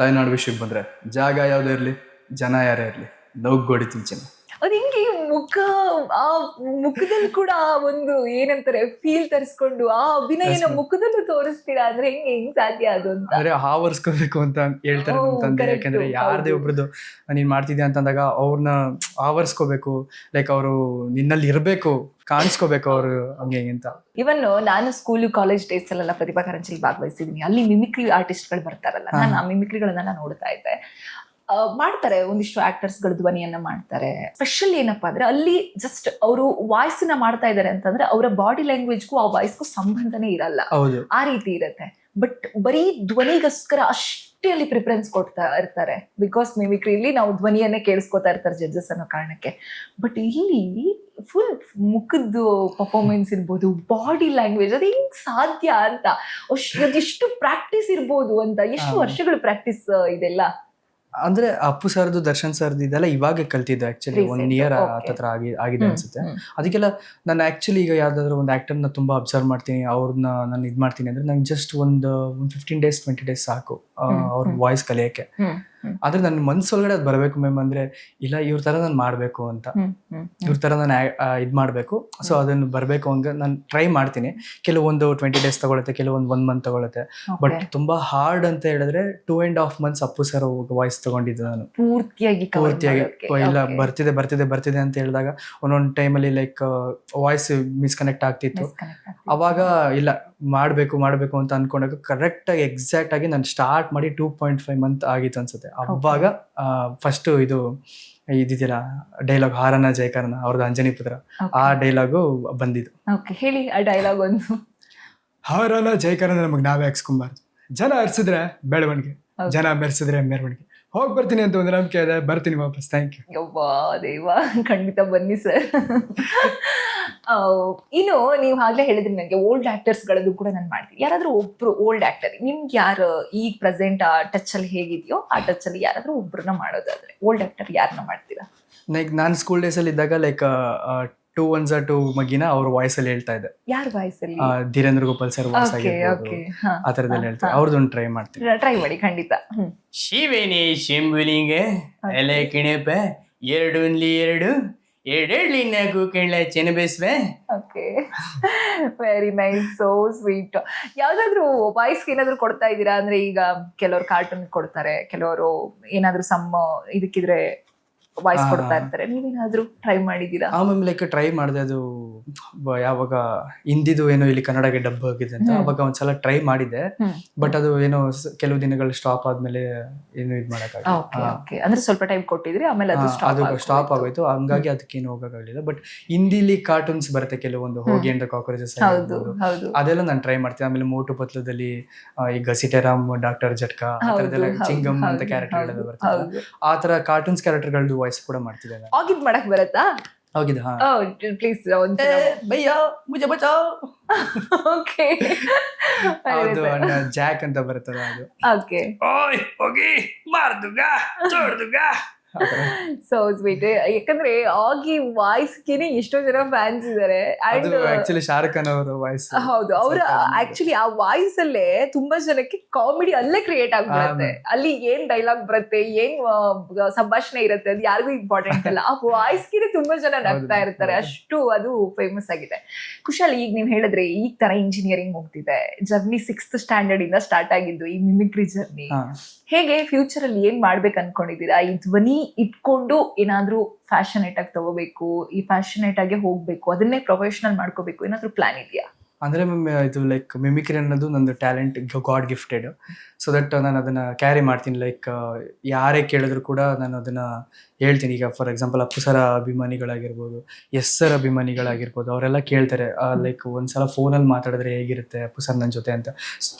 ತಾಯಿನಾಡು ವಿಷಯಕ್ಕೆ ಬಂದರೆ ಜಾಗ ಯಾವುದೇ ಇರಲಿ, ಜನ ಯಾರೇ ಇರಲಿ, ನೋವು ಹೊಡಿತೀನಿ ಚೆನ್ನ. ಅದು ಹಿಂಗೆ ಆ ಮುಖದಲ್ಲಿ ಕೂಡ ಒಂದು ಏನಂತಾರೆ ಫೀಲ್ ತರಿಸ್ಕೊಂಡು ಆ ಅಭಿನಯನ ಮುಖದಲ್ಲೂ ತೋರಿಸ್ತೀರಾ ಅಂದ್ರೆ ಹೆಂಗ್ ಸಾಧ್ಯ ಅದು ಅಂತ. ಅಂದ್ರೆ ಆವರಿಸ್ಕೋಬೇಕು ಅಂತ ಹೇಳ್ತಾರೆ ನಮ್ಮ ತಂದೆ. ಯಾಕಂದ್ರೆ ಯಾರದೇ ಒಬ್ರದ್ದು ನೀನ್ ಮಾಡ್ತಿದ್ಯಾ ಅಂತಂದಾಗ ಅವ್ರನ್ನ ಆವರಿಸ್ಕೋಬೇಕು, ಲೈಕ್ ಅವರು ನಿನ್ನಲ್ಲಿ ಇರ್ಬೇಕು, ಕಾಣಿಸ್ಕೋಬೇಕು ಅವರು ಹಂಗೆ ಅಂತ. ಇವನ್ ನಾನು ಸ್ಕೂಲ್ ಕಾಲೇಜ್ ಡೇಸ್ ಅಲ್ಲೆಲ್ಲ ಪ್ರತಿಭಾ ಕಾರಂಜಿಯಲ್ಲಿ ಭಾಗವಹಿಸಿದೀನಿ. ಅಲ್ಲಿ ಮಿಮಿಕ್ರಿ ಆರ್ಟಿಸ್ಟ್ ಗಳು ಬರ್ತಾರಲ್ಲ, ನಾನು ಆ ಮಿಮಿಕ್ರಿಗಳನ್ನ ನೋಡ್ತಾ ಇದ್ದೆ. ಮಾಡ್ತಾರೆ ಒಂದಿಷ್ಟು ಆಕ್ಟರ್ಸ್ ಗಳು ಧ್ವನಿಯನ್ನ ಮಾಡ್ತಾರೆ. ಸ್ಪೆಷಲ್ ಏನಪ್ಪಾ ಅಂದ್ರೆ ಅಲ್ಲಿ ಜಸ್ಟ್ ಅವರು ವಾಯ್ಸ್ ನ ಮಾಡ್ತಾ ಇದಾರೆ ಅಂತಂದ್ರೆ ಅವರ ಬಾಡಿ ಲ್ಯಾಂಗ್ವೇಜ್ಗೂ ಆ ವಾಯ್ಸ್ಗೂ ಸಂಬಂಧನೇ ಇರಲ್ಲ, ಆ ರೀತಿ ಇರುತ್ತೆ. ಬಟ್ ಬರೀ ಧ್ವನಿಗೋಸ್ಕರ ಅಷ್ಟೇ ಅಲ್ಲಿ ಪ್ರಿಫರೆನ್ಸ್ ಕೊಡ್ತಾ ಇರ್ತಾರೆ. ಬಿಕಾಸ್ ಮಿಮಿಕ್ರಿಲಿ ನಾವು ಧ್ವನಿಯನ್ನೇ ಕೇಳಿಸ್ಕೊತಾ ಇರ್ತಾರೆ ಜಡ್ಜಸ್ ಅನ್ನೋ ಕಾರಣಕ್ಕೆ. ಬಟ್ ಇಲ್ಲಿ ಫುಲ್ ಮುಖದ್ದು ಪರ್ಫಾರ್ಮೆನ್ಸ್ ಇರ್ಬೋದು, ಬಾಡಿ ಲ್ಯಾಂಗ್ವೇಜ್, ಅದು ಹೆಂಗ್ ಸಾಧ್ಯ ಅಂತ, ಅದೆಷ್ಟು ಪ್ರಾಕ್ಟೀಸ್ ಇರ್ಬೋದು ಅಂತ, ಎಷ್ಟು ವರ್ಷಗಳು ಪ್ರಾಕ್ಟೀಸ್ ಇದೆಲ್ಲ. ಅಂದ್ರೆ ಅಪ್ಪು ಸರ್ದು, ದರ್ಶನ್ ಸರ್ದು ಇದೆಲ್ಲ ಇವಾಗ ಕಲ್ತಿದ್ದು. ಆಕ್ಚುಲಿ 1 year ಹತ್ರ ಆಗಿದೆ ಅನ್ಸುತ್ತೆ. ಅದಕ್ಕೆಲ್ಲ ನಾನು ಆಕ್ಚುಲಿ ಈಗ ಯಾವ್ದಾದ್ರು ಒಂದು ಆಕ್ಟರ್ನ ತುಂಬಾ ಅಬ್ಸರ್ವ್ ಮಾಡ್ತೀನಿ, ಅವ್ರನ್ನ ನಾನು ಇದ್ ಮಾಡ್ತೀನಿ ಅಂದ್ರೆ ನಂಗೆ ಜಸ್ಟ್ ಒಂದು 15 days 20 days ಸಾಕು ಅವ್ರ ವಾಯ್ಸ್ ಕಲಿಯಕ್ಕೆ. ಆದ್ರೆ ನನ್ನ ಮನ್ಸೊಳಗಡೆ ಅದು ಬರಬೇಕು ಮ್ಯಾಮ್, ಅಂದ್ರೆ ಇಲ್ಲ ಇವ್ರ ತರ ನಾನು ಮಾಡ್ಬೇಕು ಅಂತ, ಇವ್ರ ತರ ನಾನು ಇದ್ ಮಾಡ್ಬೇಕು. ಸೊ ಅದನ್ನ ಬರ್ಬೇಕು ಹಂಗ ನಾನು ಟ್ರೈ ಮಾಡ್ತೀನಿ. ಕೆಲವೊಂದು 20 days ತಗೊಳುತ್ತೆ, ಕೆಲವೊಂದು 1 month ತಗೊಳುತ್ತೆ. ಬಟ್ ತುಂಬಾ ಹಾರ್ಡ್ ಅಂತ ಹೇಳಿದ್ರೆ 2.5 months ಅಪ್ಪು ಸರ್ ವಾಯ್ಸ್ ತಗೊಂಡಿದ್ದು ನಾನು ಪೂರ್ತಿಯಾಗಿ. ಇಲ್ಲ ಬರ್ತಿದೆ ಅಂತ ಹೇಳಿದಾಗ ಒಂದೊಂದು ಟೈಮಲ್ಲಿ ಲೈಕ್ ವಾಯ್ಸ್ ಮಿಸ್ಕನೆಕ್ಟ್ ಆಗ್ತಿತ್ತು. ಅವಾಗ ಇಲ್ಲ ಮಾಡ್ಬೇಕು ಅಂತ ಅನ್ಕೊಂಡಾಗ ಕರೆಕ್ಟ್ ಆಗಿ ಎಕ್ಸಾಕ್ಟ್ ಆಗಿ ನಾನು ಸ್ಟಾರ್ಟ್ ಮಾಡಿ 2.5 months ಆಗಿತ್ತು ಅನ್ಸುತ್ತೆ. ಅವಾಗ ಫಸ್ಟ್ ಇದಿದೆಯಲ್ಲ ಡೈಲಾಗ್, ಹಾರನ ಜಯಕರನ ಅವ್ರದ್ದು ಅಂಜನಿ ಪುತ್ರ, ಆ ಡೈಲಾಗು ಬಂದಿದ್ದು. ಹೇಳಿ ಆ ಡೈಲಾಗ್ ಒಂದು. ಹಾರನ ಜಯಕರನ ನಮಗ್ ನಾವೇ ಹಾಕ್ಸ್ಕೊಂಬಾರ್ದು, ಜನ ಹರಿಸಿದ್ರೆ ಬೆಳವಣಿಗೆ, ಜನ ಮೆರೆಸಿದ್ರೆ ಮೆರವಣಿಗೆ. ಹೋಗಿ ಬರ್ತೀನಿ ಅಂತ ಒಂದು ನಂಬಿಕೆ ಇದೆ, ಬರ್ತೀನಿ ವಾಪಸ್. Thank you. ಯವ್ವಾ ದೇವಾ, ಖಂಡಿತ ಬನ್ನಿ ಸರ್. ಇನ್ನು ನೀವು ಆಗ್ಲೇ ಹೇಳಿದ್ರಿ ನನಗೆ ಓಲ್ಡ್ ಆಕ್ಟರ್ಸ್ ಗಳದ್ದು ಕೂಡ ನಾನು ಮಾಡ್ತೀನಿ. ಯಾರಾದ್ರೂ ಒಬ್ರು ಓಲ್ಡ್ ಆಕ್ಟರ್ ನಿಮ್ಗೆ ಯಾರು ಈಗ ಪ್ರೆಸೆಂಟ್ ಆ ಟಚ್ ಅಲ್ಲಿ ಹೇಗಿದೆಯೋ ಆ ಟಚ್ ಅಲ್ಲಿ ಯಾರಾದ್ರೂ ಒಬ್ರನ್ನ ಮಾಡೋದಾದ್ರೆ ಓಲ್ಡ್ ಆಕ್ಟರ್ ಯಾರನ್ನ ಮಾಡ್ತೀರಾ? ಲೈಕ್ ನಾನು ಸ್ಕೂಲ್ ಡೇಸ್ ಅಲ್ಲಿ ಇದ್ದಾಗ ಲೈಕ್ 2 Ones Are Two ಮಗಿನ ಅವ್ರ ವಾಯ್ಸ್ ಅಲ್ಲಿ ಹೇಳ್ತಾ ಇದ್ದೆ. ಯಾರ ವಾಯ್ಸ್ ಅಲ್ಲಿ? ಧೀರೇಂದ್ರ ಗೋಪಾಲ್ ಸರ್ ವಾಯ್ಸ್ ಆಗಿರ್ಬೋದು, ಆ ತರದಲ್ಲಿ ಹೇಳ್ತಾರೆ. ಅವ್ರದ್ದೊಂದು ಟ್ರೈ ಮಾಡ್ತೀನಿ. ಟ್ರೈ ಮಾಡಿ ಖಂಡಿತ. ಶಿವೇನಿ ಶಿಂಬುಲಿಂಗೆ ಎಲೆ ಕಿಣೆಪೆ 2 ಎರಡೆಡ್ಲಿ ನಾಕು ಕೆಳ್ಳೆ ಚೆನ್ನಬೇಸ್ವೆ. Okay, very nice, so sweet. ಯಾವ್ದಾದ್ರು ವಾಯ್ಸ್ಗೆ ಏನಾದ್ರು ಕೊಡ್ತಾ ಇದ್ದೀರಾ? ಅಂದ್ರೆ ಈಗ ಕೆಲವರು ಕಾರ್ಟೂನ್ ಕೊಡ್ತಾರೆ, ಕೆಲವರು ಏನಾದ್ರು ಸಮ್ ಇದಕ್ಕಿದ್ರೆ ವಾಯ್ಸ್ ಕೊಡ್ತಾ ಇರ್ತಾರೆ, ನೀವೇನಾದ್ರೂ ಟ್ರೈ ಮಾಡಿದೀರಾ? ಮ್ಯಾಮ್ ಲೈಕ್ ಟ್ರೈ ಮಾಡಿದೆ. ಅದು ಯಾವಾಗ ಹಿಂದಿದು ಏನೋ ಇಲ್ಲಿ ಕನ್ನಡಗೆ ಡಬ್ ಆಗಿದೆ ಅಂತ ಅವಾಗ ಒಂದ್ಸಲ ಟ್ರೈ ಮಾಡಿದ್ದೆ. ಬಟ್ ಅದು ಏನೋ ಕೆಲವು ದಿನಗಳು ಸ್ಟಾಪ್ ಆದ್ಮೇಲೆ ಏನು ಇದು ಮಾಡಕ್ಕಾಗಲ್ಲ. ಅಂದ್ರೆ ಸ್ವಲ್ಪ ಟೈಮ್ ಕೊಟ್ಟಿದ್ರಿ, ಆಮೇಲೆ ಅದು ಸ್ಟಾಪ್ ಆಗೋಯ್ತು. ಹಂಗಾಗಿ ಅದಕ್ಕೇನು ಹೋಗಕ್ಕಾಗಲಿಲ್ಲ. ಬಟ್ ಹಿಂದಿಲಿ ಕಾರ್ಟೂನ್ಸ್ ಬರುತ್ತೆ ಕೆಲವೊಂದು, ಹೋಗಿ ಅಂಡ್ ಕಾಕ್ರೋಚಸ್ ಅದೆಲ್ಲ ನಾನು ಟ್ರೈ ಮಾಡ್ತೀನಿ. ಆಮೇಲೆ ಮೋಟು ಪತ್ಲದಲ್ಲಿ ಈ ಗಸಿಟೆರಾಮ್, ಡಾಕ್ಟರ್ ಜಟ್ಕಾ ಆ ಥರದ್ದೆಲ್ಲ, ಚಿಂಗಮ್ ಅಂತ ಕ್ಯಾರೆಕ್ಟರ್ ಬರ್ತದೆ, ಆ ತರ ಕಾರ್ಟೂನ್ಸ್ ಕ್ಯಾರೆಕ್ಟರ್ಗಳದ್ದು ವಾಯ್ಸ್ ಕೂಡ ಮಾಡ್ತಿದ್ದೆ ನಾನು. ಆಗಿದ್ ಮಾಡಕ್ ಬರತ್ತಾ? ಹೋಗಿದ್ದ ಪ್ಲೀಸ್ ಭಯ್ಯ ಮುಜೆ ಬಚಾವ್. ಓಕೆ, ಅದು ಜಾಕ್ ಅಂತ ಬರ್ತದ ಅದು. ಓಕೆ, ಓಯ್ ಹೋಗಿ ಮಾರ್ದುಗ ಚೋಡ್ದುಗ. So sweet. ಯಾಕಂದ್ರೆ ಆಗಿ ವಾಯ್ಸ್ಗೆನೆ ಎಷ್ಟೋ ಜನ ಫ್ಯಾನ್ಸ್ ಇದಾರೆ. ಆಕ್ಚುಲಿ ಶಾರುಖ್ ಖಾನ್ ಅವರ ವಾಯ್ಸ್. ಹೌದು, ಅವ್ರ ಆಕ್ಚುಲಿ ಆ ವಾಯ್ಸ್ ಅಲ್ಲೇ ತುಂಬಾ ಜನಕ್ಕೆ ಕಾಮಿಡಿ ಅಲ್ಲೇ ಕ್ರಿಯೇಟ್ ಆಗ್ಬಿಡುತ್ತೆ. ಅಲ್ಲಿ ಏನ್ ಡೈಲಾಗ್ ಬರುತ್ತೆ, ಏನ್ ಸಂಭಾಷಣೆ ಇರುತ್ತೆ, ಅದು ಯಾರಿಗೂ ಇಂಪಾರ್ಟೆಂಟ್ ಅಲ್ಲ, ಆ ವಾಯ್ಸ್ಗೆ ತುಂಬಾ ಜನ ನಗ್ತಾ ಇರ್ತಾರೆ, ಅಷ್ಟು ಅದು ಫೇಮಸ್ ಆಗಿದೆ. ಕುಶಾಲ್, ಈಗ ನೀವ್ ಹೇಳಿದ್ರೆ ಈಗ ತರ ಇಂಜಿನಿಯರಿಂಗ್ ಹೋಗ್ತಿದೆ, ಜರ್ನಿ 6th ಸ್ಟ್ಯಾಂಡರ್ಡ್ ಇಂದ ಸ್ಟಾರ್ಟ್ ಆಗಿದ್ದು ಈ ಮಿಮಿಕ್ರಿ ಜರ್ನಿ. ಹೇಗೆ ಫ್ಯೂಚರ್ ಅಲ್ಲಿ ಏನ್ ಮಾಡ್ಬೇಕು ಅನ್ಕೊಂಡಿದೀರಾ? ಈ ಧ್ವನಿ ಇಟ್ಕೊಂಡು ಏನಾದ್ರೂ ಫ್ಯಾಷನೇಟ್ ಆಗಿ ತಗೋಬೇಕು, ಈ ಫ್ಯಾಷನೇಟ್ ಆಗಿ ಹೋಗ್ಬೇಕು, ಅದನ್ನೇ ಪ್ರೊಫೆಷನಲ್ ಮಾಡ್ಕೋಬೇಕು, ಏನಾದ್ರೂ ಪ್ಲಾನ್ ಇದೆಯಾ? ಅಂದ್ರೆ ಇದು ಲೈಕ್ ಮಿಮಿಕ್ರಿ ಅನ್ನೋದು ನಂದು talent, god gifted. So that ನಾನು ಅದನ್ನ ಕ್ಯಾರಿ ಮಾಡ್ತೀನಿ. ಲೈಕ್ ಯಾರೇ ಕೇಳಿದ್ರು ಕೂಡ ನಾನು ಅದನ್ನ ಹೇಳ್ತೀನಿ. ಈಗ ಫಾರ್ ಎಕ್ಸಾಂಪಲ್ ಅಪ್ಪು ಸರ ಅಭಿಮಾನಿಗಳಾಗಿರ್ಬೋದು, ಎಸ್ ಸರ್ ಅಭಿಮಾನಿಗಳಾಗಿರ್ಬೋದು, ಅವರೆಲ್ಲ ಕೇಳ್ತಾರೆ ಲೈಕ್ ಒಂದ್ಸಲ ಫೋನಲ್ಲಿ ಮಾತಾಡಿದ್ರೆ ಹೇಗಿರುತ್ತೆ ಅಪ್ಪು ಸರ್ ನನ್ನ ಜೊತೆ ಅಂತ.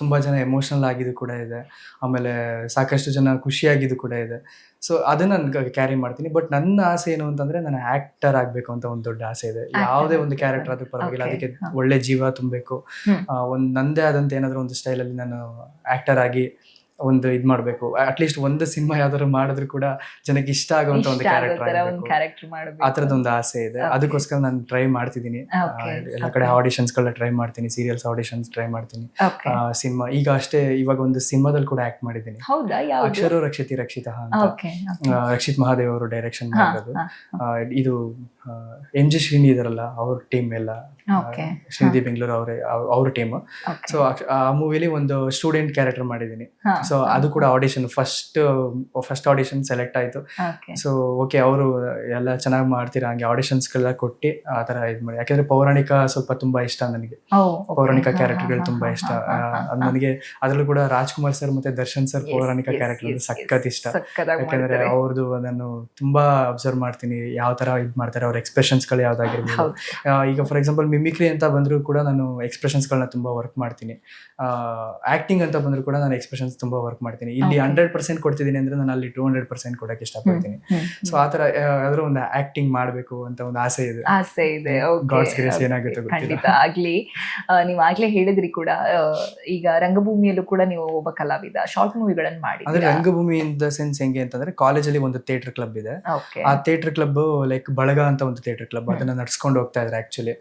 ತುಂಬ ಜನ ಎಮೋಷನಲ್ ಆಗಿದ್ದು ಕೂಡ ಇದೆ, ಆಮೇಲೆ ಸಾಕಷ್ಟು ಜನ ಖುಷಿಯಾಗಿದ್ದು ಕೂಡ ಇದೆ. ಸೊ ಅದನ್ನ ನಾನು ಕ್ಯಾರಿ ಮಾಡ್ತೀನಿ. ಬಟ್ ನನ್ನ ಆಸೆ ಏನು ಅಂತಂದ್ರೆ, ನಾನು ಆಕ್ಟರ್ ಆಗ್ಬೇಕು ಅಂತ ಒಂದು ದೊಡ್ಡ ಆಸೆ ಇದೆ. ಯಾವುದೇ ಒಂದು ಕ್ಯಾರೆಕ್ಟರ್ ಆದ್ರೂ ಪರವಾಗಿಲ್ಲ, ಅದಕ್ಕೆ ಒಳ್ಳೆ ಜೀವ ತುಂಬಬೇಕು. ಒಂದು ನಂದೇ ಆದಂತ ಏನಾದ್ರು ಒಂದು ಸ್ಟೈಲಲ್ಲಿ ನಾನು ಆಕ್ಟರ್ ಆಗಿ ಒಂದು ಇದ್ ಮಾಡ್ಬೇಕು. ಅಟ್ಲೀಸ್ಟ್ ಒಂದು ಸಿನಿಮಾ ಯಾವ್ದಾದ್ರು ಮಾಡಿದ್ರು ಕೂಡ ಜನಕ್ಕೆ ಇಷ್ಟ ಆಗುವಂತ ಒಂದು ಕ್ಯಾರೆಕ್ಟರ್ ಆ ತರದೊಂದು ಆಸೆ ಇದೆ. ಅದಕ್ಕೋಸ್ಕರ ನಾನು ಟ್ರೈ ಮಾಡ್ತಿದ್ದೀನಿ. ಎಲ್ಲ ಕಡೆ ಆಡಿಷನ್ಸ್ಗಳನ್ನ ಟ್ರೈ ಮಾಡ್ತೀನಿ, ಸೀರಿಯಲ್ಸ್ ಆಡಿಷನ್ಸ್ ಟ್ರೈ ಮಾಡ್ತೀನಿ. ಸಿನಿಮಾ ಈಗ ಅಷ್ಟೇ, ಇವಾಗ ಒಂದು ಸಿನಿಮಾದಲ್ಲಿ ಕೂಡ ಆಕ್ಟ್ ಮಾಡಿದ್ದೀನಿ. ಅಕ್ಷರೋ ರಕ್ಷಿತಿ ರಕ್ಷಿತಾ ಅಂತ, ರಕ್ಷಿತ್ ಮಹಾದೇವ್ ಅವರು ಡೈರೆಕ್ಷನ್ ಮಾಡಿರೋದು. ಇದು MG ಶ್ರೀನಿ ಇದಾರಲ್ಲ, ಅವ್ರ ಟೀಮ್ ಎಲ್ಲ, ಶ್ರೀನಿಧಿ ಬೆಂಗಳೂರು ಅವ್ರ ಟೀಮ್. ಸೊ ಆ ಮೂವಿಲಿ ಒಂದು ಸ್ಟೂಡೆಂಟ್ ಕ್ಯಾರೆಕ್ಟರ್ ಮಾಡಿದ್ದೀನಿ. ಸೊ ಅದು ಕೂಡ ಆಡಿಷನ್, ಫಸ್ಟ್ ಆಡಿಷನ್ ಸೆಲೆಕ್ಟ್ ಆಯ್ತು. ಸೊ ಓಕೆ, ಅವರು ಎಲ್ಲ ಚೆನ್ನಾಗಿ ಮಾಡ್ತೀರಾ, ಹಂಗೆ ಆಡಿಷನ್ಸ್ಗೆಲ್ಲ ಕೊಟ್ಟು ಆ ತರ ಇದ್ ಮಾಡಿ. ಯಾಕಂದ್ರೆ ಪೌರಾಣಿಕ ಸ್ವಲ್ಪ ತುಂಬಾ ಇಷ್ಟ ನನಗೆ, ಪೌರಾಣಿಕ ಕ್ಯಾರೆಕ್ಟರ್ಗಳು ತುಂಬಾ ಇಷ್ಟ ನನಗೆ. ಅದ್ರಲ್ಲೂ ಕೂಡ ರಾಜ್ಕುಮಾರ್ ಸರ್ ಮತ್ತೆ ದರ್ಶನ್ ಸರ್ ಪೌರಾಣಿಕ ಕ್ಯಾರೆಕ್ಟರ್ ಸಖತ್ ಇಷ್ಟ. ಯಾಕಂದ್ರೆ ಅವ್ರದ್ದು ನಾನು ತುಂಬಾ ಅಬ್ಸರ್ವ್ ಮಾಡ್ತೀನಿ, ಯಾವ ತರ ಇದ್ ಮಾಡ್ತಾರೆ, ಅವ್ರ ಎಕ್ಸ್ಪ್ರೆಷನ್ಸ್ ಗಳು ಯಾವ್ದಾಗಿರ್ಬೋದು. ಈಗ ಫಾರ್ ಎಕ್ಸಾಂಪಲ್ ಮಿಮಿಕ್ರಿ ಅಂತ ಬಂದ್ರು ಕೂಡ ನಾನು ಎಕ್ಸ್ಪ್ರೆಷನ್ಸ್ ಗಳನ್ನ ತುಂಬಾ ವರ್ಕ್ ಮಾಡ್ತೀನಿ. ಆಕ್ಟಿಂಗ್ ಅಂತ ಬಂದ್ರು ಕೂಡ ನಾನು ಎಕ್ಸ್ಪ್ರೆಷನ್ಸ್ ತುಂಬಾ ವರ್ಕ್ ಮಾಡ್ತೀನಿ. ಇಲ್ಲಿ 100% ಕೊಡ್ತಿದ್ದೀನಿ ಅಂದ್ರೆ ನಾನು ಅಲ್ಲಿ 200% ಕೊಡಕ್ಕೆ ಇಷ್ಟಪಡ್ತೀನಿ. ಸೊ ಆತರ ಯಾವ್ದಾದ್ರು ಒಂದು ಆಕ್ಟಿಂಗ್ ಮಾಡ್ಬೇಕು ಅಂತ ಒಂದು ಆಸೆ ಇದೆ. ಗಾಡ್ಸ್ ಗ್ರೇಸ್ ಏನಾಗುತ್ತೆ ಖಂಡಿತ ಆಗ್ಲಿ. ನೀವ್ ಆಗ್ಲೇ ಹೇಳಿದ್ರಿ ಕೂಡ, ಈಗ ರಂಗಭೂಮಿಯಲ್ಲೂ ಕೂಡ ನೀವು ಒಬ್ಬ ಕಲಾವಿದ, ಶಾರ್ಟ್ ಮೂವಿಗಳನ್ನ ಮಾಡಿ. ಅಂದ್ರೆ ರಂಗಭೂಮಿ ಇನ್ ದ ಸೆನ್ಸ್ ಹೆಂಗೆ ಅಂತಂದ್ರೆ, ಕಾಲೇಜಲ್ಲಿ ಒಂದು ಥಿಯೇಟರ್ ಕ್ಲಬ್ ಇದೆ. ಆ ಥಿಯೇಟರ್ ಕ್ಲಬ್ ಲೈಕ್ ಬಳಗ ಅಂತ ಒಂದು ಥಿಯೇಟರ್ ಕ್ಲಬ್, ಅದನ್ನ ನಡ್ಸ್ಕೊಂಡು ಹೋಗ್ತಾ ಇದ್ರೆ. Actually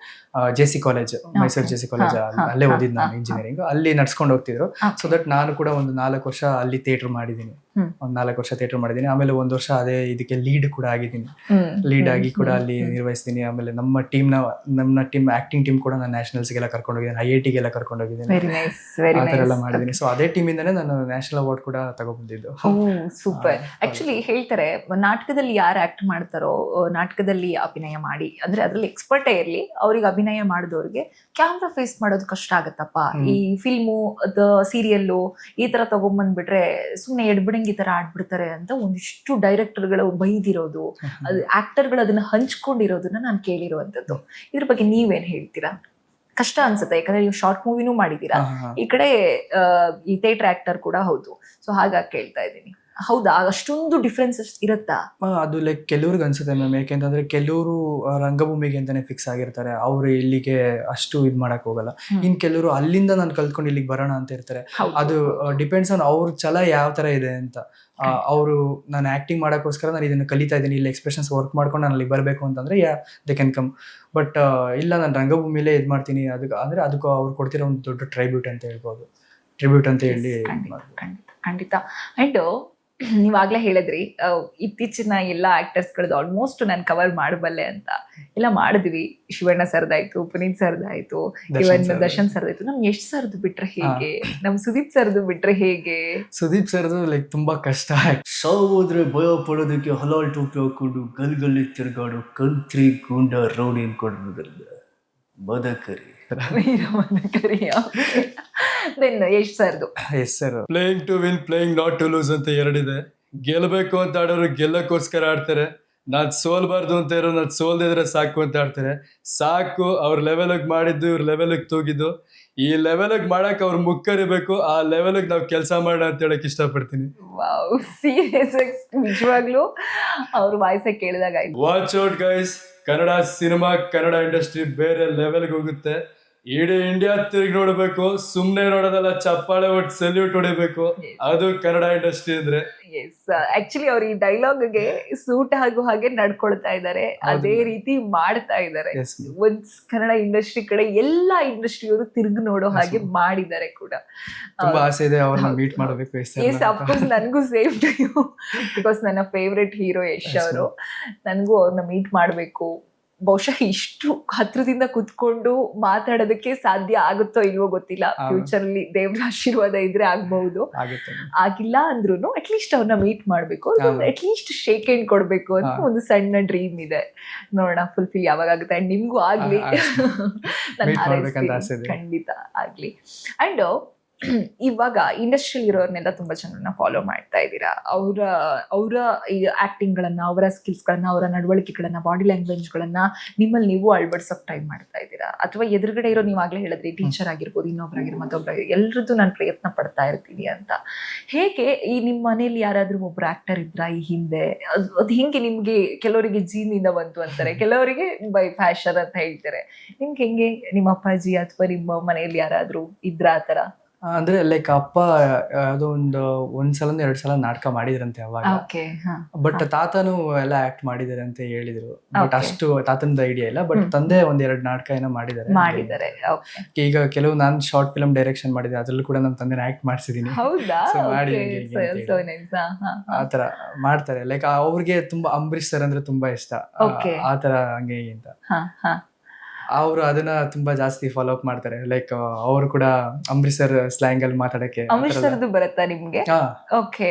JC college, Mysuru JC college, ಅಲ್ಲೇ ಓದಿದ್ ನಾನು ಇಂಜಿನಿಯರಿಂಗ್, ಅಲ್ಲಿ ನಡ್ಸ್ಕೊಂಡು ಹೋಗ್ತಿದ್ರು. ಸೊ ದಟ್ ನಾನು ಕೂಡ ಒಂದು 4 ವರ್ಷ ಅಲ್ಲಿ ಥಿಯೇಟರ್ ಮಾಡಿದ್ದೀನಿ. ಒಂದ್ 4 ವರ್ಷ ಥಿಯೇಟರ್ ಮಾಡಿದ್ದೀನಿ. ಆಮೇಲೆ 1 ವರ್ಷ ಅದೇ ಇದಕ್ಕೆ ಲೀಡ್ ಕೂಡ ಆಗಿದ್ದೀನಿ. ಲೀಡ್ ಆಗಿ ಕೂಡ ಅಲ್ಲಿ ನಿರ್ವಹಿಸ್ತೀನಿ. ಆಮೇಲೆ ನಮ್ಮ ಟೀಮ್ ಆಕ್ಟಿಂಗ್ ಟೀಮ್ ಕೂಡ ನಾನು ನ್ಯಾಷನಲ್ಸ್ಗೆಲ್ಲ ಕರ್ಕೊಂಡು ಹೋಗಿದ್ದೀನಿ, IIT-ಗೆಲ್ಲ ಕರ್ಕೊಂಡು ಹೋಗಿದ್ದೀನಿ, ಆ ಥರ ಎಲ್ಲ ಮಾಡಿದ್ದೀನಿ. ಸೊ ಅದೇ ಟೀಮ್ ಇಂದಾನೆ ನಾನು ನ್ಯಾಷನಲ್ ಅವಾರ್ಡ್ ಕೂಡ ತಗೊಬಂದಿದ್ದು. ಸೂಪರ್. ಆಕ್ಚುಲಿ ಹೇಳ್ತಾರೆ, ನಾಟಕದಲ್ಲಿ ಯಾರು ಆಕ್ಟ್ ಮಾಡ್ತಾರೋ, ನಾಟಕದಲ್ಲಿ ಅಭಿನಯ ಮಾಡಿ, ಅಂದ್ರೆ ಅದ್ರಲ್ಲಿ ಎಕ್ಸ್ಪರ್ಟೇ ಇರ್ಲಿ, ಅವ್ರಿಗೆ ಅಭಿನಯ ಮಾಡಿದವ್ರಿಗೆ ಕ್ಯಾಮ್ರಾ ಫೇಸ್ ಮಾಡೋದು ಕಷ್ಟ ಆಗತ್ತಪ್ಪ. ಈ ಫಿಲ್ಮು, ಸೀರಿಯಲ್ಲು ಈ ತರ ತಗೊಂಡ್ಬಂದ್ಬಿಟ್ರೆ ಸುಮ್ನೆ ಎಡ್ಬಿಡಂಗ್ ಈ ತರ ಆಡ್ಬಿಡ್ತಾರೆ ಅಂತ ಒಂದಿಷ್ಟು ಡೈರೆಕ್ಟರ್ಗಳು ಬೈದಿರೋದು, ಅದು ಆಕ್ಟರ್ಗಳು ಅದನ್ನ ಹಂಚ್ಕೊಂಡಿರೋದನ್ನ ನಾನು ಕೇಳಿರುವಂತದ್ದು. ಇದ್ರ ಬಗ್ಗೆ ನೀವೇನ್ ಹೇಳ್ತೀರಾ? ಕಷ್ಟ ಅನ್ಸುತ್ತೆ, ಯಾಕಂದ್ರೆ ನೀವು ಶಾರ್ಟ್ ಮೂವಿನೂ ಮಾಡಿದೀರಾ, ಈ ಕಡೆ ಈ ಥಿಯೇಟರ್ ಆಕ್ಟರ್ ಕೂಡ ಹೌದು. ಸೊ ಹಾಗಾಗಿ ಕೇಳ್ತಾ ಇದ್ದೀನಿ, ಹೌದಾ ಅಷ್ಟೊಂದು ಡಿಫ್ರೆನ್ಸಸ್ ಇರುತ್ತಾ? ಅದು ಲೈಕ್ ಕೆಲವ್ರಿಗೆ ಅನ್ಸುತ್ತೆ ಮ್ಯಾಮ್. ಯಾಕೆಂತಂದ್ರೆ ಕೆಲವರು ರಂಗಭೂಮಿಗೆ ಅಂತಾನೆ ಫಿಕ್ಸ್ ಆಗಿರ್ತಾರೆ, ಅವ್ರು ಇಲ್ಲಿಗೆ ಅಷ್ಟು ಇದ್ ಮಾಡಕ್ ಹೋಗಲ್ಲ. ಇನ್ ಕೆಲವರು ಅಲ್ಲಿಂದ ನಾನು ಕಲ್ತ್ಕೊಂಡು ಇಲ್ಲಿಗೆ ಬರೋಣ ಅಂತ ಇರ್ತಾರೆ. ಅದು ಡಿಪೆಂಡ್ಸ್ ಆನ್ ಅವ್ರ ಛಲ ಯಾವ ತರ ಇದೆ ಅಂತ. ಅವರು ನಾನು ಆಕ್ಟಿಂಗ್ ಮಾಡೋಕ್ಕೋಸ್ಕರ ನಾನು ಇದನ್ನ ಕಲಿತಾ ಇದ್ದೀನಿ, ಇಲ್ಲಿ ಎಕ್ಸ್ಪ್ರೆಷನ್ಸ್ ವರ್ಕ್ ಮಾಡ್ಕೊಂಡು ನಾನು ಅಲ್ಲಿ ಬರಬೇಕು ಅಂತಂದ್ರೆ ದೇ ಕ್ಯಾನ್ ಕಮ್. ಬಟ್ ಇಲ್ಲ, ನಾನು ರಂಗಭೂಮಿಲೇ ಇದ್ ಮಾಡ್ತೀನಿ, ಅದಕ್ಕೂ ಅವ್ರು ಕೊಡ್ತಿರೋ ಒಂದು ದೊಡ್ಡ ಟ್ರಿಬ್ಯೂಟ್ ಅಂತ ಹೇಳ್ಬೋದು. ಟ್ರಿಬ್ಯೂಟ್ ಅಂತ ಹೇಳಿ ಖಂಡಿತ. ಅಂಡ್ ನೀವಾಗ್ಲೇ ಹೇಳಿದ್ರಿ ಇತ್ತೀಚಿನ ಎಲ್ಲ ಆಕ್ಟರ್ಸ್ಗಳದ್ದು ಆಲ್ಮೋಸ್ಟ್ ನಾನು ಕವರ್ ಮಾಡಬಲ್ಲೆ ಅಂತ. ಎಲ್ಲ ಮಾಡಿದ್ವಿ, ಶಿವಣ್ಣ ಸರ್ದಾಯ್ತು, ಪುನೀತ್ ಸರ್ದಾಯ್ತು, ಇವನ್ ದರ್ಶನ್ ಸರ್ದಾಯ್ತು. ನಮ್ ಯಶ್ ಸರ್ದು ಬಿಟ್ರೆ ಹೇಗೆ, ನಮ್ ಸುದೀಪ್ ಸರ್ದು ಬಿಟ್ರೆ ಹೇಗೆ? ಸುದೀಪ್ ಸರ್ದು ಲೈಕ್ ತುಂಬಾ ಕಷ್ಟ. ಸಾವುದ್ರೆ ಭಯ ಪಡೋದಕ್ಕೆ ಹಲಾಲ್ ಟೋಪಿ ಹಾಕೊಂಡು ಗಲ್ಲಿ ತಿರುಗಾಡು ಕಂತ್ರಿ ಗೂಂಡ ರೌಡಿ ಅನ್ಕೊಂಡಿರೋದಲ್ಲ ಬದಕರಿ. ದೆನ್ ಯಶ್ ಸರ್ದು yes sir. Playing to win, playing not to lose ಅಂತ ಎರಡಿದೆ. ಗೆಲ್ಲಬೇಕು ಅಂತ ಆಡೋರು ಗೆಲ್ಲಕ್ಕೋಸ್ಕರ ಆಡ್ತಾರೆ, ನಾನ್ ಸೋಲ್ಬಾರ್ದು ಅಂತ ಇರೋ ನಾನ್ ಸೋಲ್ದಿದ್ರೆ ಸಾಕು ಅಂತ ಆಡ್ತಾರೆ. ಸಾಕು ಅವ್ರ ಲೆವೆಲ್ಗೆ ಮಾಡಿದ್ದು ಇವ್ರ ಲೆವೆಲ್ಗೆ ತೂಗಿದ್ದು, ಈ ಲೆವೆಲ್ಗೆ ಮಾಡಕ್ ಅವ್ರ ಮುಕ್ಕರಿಬೇಕು, ಆ ಲೆವೆಲ್ಗೆ ನಾವು ಕೆಲಸ ಮಾಡೋಣ ಅಂತ ಹೇಳಕ್ ಇಷ್ಟಪಡ್ತೀನಿ. ವಾವ್, ಸೀರಿಯಸ್ ನಿಜವಾಗ್ಲೂ ಅವ್ರ ವಾಯ್ಸ ಕೇಳಿದಾಗ ಆಯ್ತು. Watch out guys, Kannada cinema, Kannada industry ಬೇರೆ ಲೆವೆಲ್ಗೆ ಹೋಗುತ್ತೆ. ಇಡೀ ಇಂಡಿಯಾ ತಿರುಗಿ ನೋಡ್ಬೇಕು, ಸುಮ್ನೆ ನೋಡೋದಲ್ಲ, ಚಪ್ಪಾಳೆ ಒಟ್ಟು ಸೆಲ್ಯೂಟ್ ಹೊಡಿಬೇಕು. ಅದು ಕನ್ನಡ ಇಂಡಸ್ಟ್ರಿ ಅಂದ್ರೆ. ಎಸ್, ಆಕ್ಚುಲಿ ಅವ್ರು ಈ ಡೈಲಾಗ್ಗೆ ಸೂಟ್ ಆಗೋ ಹಾಗೆ ನಡ್ಕೊಳ್ತಾ ಇದ್ದಾರೆ, ಅದೇ ರೀತಿ ಮಾಡ್ತಾ ಇದ್ದಾರೆ. ಒಂದ್ ಕನ್ನಡ ಇಂಡಸ್ಟ್ರಿ ಕಡೆ ಎಲ್ಲಾ ಇಂಡಸ್ಟ್ರಿಯವರು ತಿರುಗಿ ನೋಡೋ ಹಾಗೆ ಮಾಡಿದ್ದಾರೆ ಕೂಡ. ತುಂಬಾ ಆಸೆ ಇದೆ ಅವ್ರನ್ನ ಮೀಟ್ ಮಾಡಬೇಕು. ಎಸ್, ಅಫ್ಕೋರ್ಸ್ ನನಗೂ ಸೇಮ್ ಟು ಯು, ಬಿಕಾಸ್ ನನ್ನ ಫೇವ್ರೆಟ್ ಹೀರೋ ಯಶ್ ಅವರು. ನನಗೂ ಅವ್ರನ್ನ ಮೀಟ್ ಮಾಡಬೇಕು. ಬಹುಶಃ ಇಷ್ಟು ಹತ್ರದಿಂದ ಕುತ್ಕೊಂಡು ಮಾತಾಡೋದಕ್ಕೆ ಸಾಧ್ಯ ಆಗುತ್ತೋ ಇಲ್ವೋ ಗೊತ್ತಿಲ್ಲ. ಫ್ಯೂಚರ್ ಅಲ್ಲಿ ದೇವ್ರ ಆಶೀರ್ವಾದ ಇದ್ರೆ ಆಗ್ಬಹುದು, ಆಗಿಲ್ಲ ಅಂದ್ರೂ ಅಟ್ಲೀಸ್ಟ್ ಅವ್ರನ್ನ ಮೀಟ್ ಮಾಡ್ಬೇಕು, ಅಟ್ಲೀಸ್ಟ್ ಶೇಕ್ ಹ್ಯಾಂಡ್ ಕೊಡ್ಬೇಕು ಅಂತ ಒಂದು ಸಣ್ಣ ಡ್ರೀಮ್ ಇದೆ. ನೋಡೋಣ ಫುಲ್ಫಿಲ್ ಯಾವಾಗ ಆಗುತ್ತೆ. ಅಂಡ್ ನಿಮ್ಗೂ ಆಗ್ಲಿ, ಖಂಡಿತ ಆಗ್ಲಿ. ಅಂಡ್ ಇವಾಗ ಇಂಡಸ್ಟ್ರಿಯಲ್ಲಿ ಇರೋರ್ನೆಲ್ಲ ತುಂಬಾ ಜನರನ್ನ ಫಾಲೋ ಮಾಡ್ತಾ ಇದ್ದೀರಾ. ಅವರ ಆಕ್ಟಿಂಗ್ ಗಳನ್ನ, ಅವರ ಸ್ಕಿಲ್ಸ್ ಗಳನ್ನ, ಅವರ ನಡವಳಿಕೆಗಳನ್ನ, ಬಾಡಿ ಲ್ಯಾಂಗ್ವೇಜ್ ಗಳನ್ನ ನಿಮ್ಮಲ್ಲಿ ನೀವು ಅಳವಡಿಸೋಕೆ ಟ್ರೈ ಮಾಡ್ತಾ ಇದ್ದೀರಾ? ಅಥವಾ ಎದುರುಗಡೆ ಇರೋ, ನೀವಾಗ್ಲೇ ಹೇಳಿದ್ರಿ ಟೀಚರ್ ಆಗಿರ್ಬೋದು, ಇನ್ನೊಬ್ರಾಗಿರ್ಬೋದು, ಮತ್ತೊಬ್ಬರಾಗಿರ್ಬೋದು, ಎಲ್ರದ್ದು ನಾನು ಪ್ರಯತ್ನ ಪಡ್ತಾ ಇರ್ತೀನಿ ಅಂತ. ಹೇಗೆ ಈ ನಿಮ್ಮ ಮನೇಲಿ ಯಾರಾದ್ರೂ ಒಬ್ರು ಆಕ್ಟರ್ ಇದ್ರಾ ಈ ಹಿಂದೆ? ಅದು ಹೆಂಗೆ ನಿಮ್ಗೆ? ಕೆಲವರಿಗೆ ಜೀನಿಂದ ಬಂತು ಅಂತಾರೆ, ಕೆಲವರಿಗೆ ಬೈ ಫ್ಯಾಷನ್ ಅಂತ ಹೇಳ್ತಾರೆ. ನಿಮ್ಗೆ ಹೆಂಗೆ? ನಿಮ್ಮ ಅಪ್ಪಾಜಿ ಅಥವಾ ನಿಮ್ಮ ಮನೆಯಲ್ಲಿ ಯಾರಾದ್ರೂ ಇದ್ರ ಆ ತರ? ಅಂದ್ರೆ ಲೈಕ್ ಅಪ್ಪ ಯಾವುದೋ ಒಂದ್ಸಲ 2 ಸಲ ನಾಟಕ ಮಾಡಿದ್ರಂತೆ ಅವಾಗ. ಬಟ್ ತಾತನು ಎಲ್ಲ ಆಕ್ಟ್ ಮಾಡಿದಾರೆ ಅಂತ ಹೇಳಿದ್ರು. ಬಟ್ ಅಷ್ಟು ತಾತನದ ಐಡಿಯಾ ಇಲ್ಲ. ಬಟ್ ತಂದೆ 1-2 ನಾಟಕ ಏನೋ ಮಾಡಿದ್ದಾರೆ. ಈಗ ಕೆಲವು ನಾನ್ ಶಾರ್ಟ್ ಫಿಲ್ಮ್ ಡೈರೆಕ್ಷನ್ ಮಾಡಿದೆ, ಅದ್ರಲ್ಲೂ ಕೂಡ ನಮ್ಮ ತಂದೆ ಆಕ್ಟ್ ಮಾಡಿಸಿದೀನಿ. ಆತರ ಮಾಡ್ತಾರೆ. ಲೈಕ್ ಅವ್ರಿಗೆ ತುಂಬಾ ಅಂಬರೀಶ್ ಸರ್ ಅಂದ್ರೆ ತುಂಬಾ ಇಷ್ಟ, ಆತರ ಹಂಗೆ ಅಂತ. ಅವರು ಅದನ್ನ ತುಂಬಾ ಜಾಸ್ತಿ ಫಾಲೋ ಅಪ್ ಮಾಡ್ತಾರೆ. ಲೈಕ್ ಅವರು ಕೂಡ ಅಂಬರೀಶ್ ಸರ್ ಸ್ಲ್ಯಾಂಗ್ ಅಲ್ಲಿ ಮಾತಾಡಕ್ಕೆ. ಅಂಬರೀಶ್ ಸರ್ದು ಬರುತ್ತಾ ನಿಮ್ಗೆ? ಓಕೆ,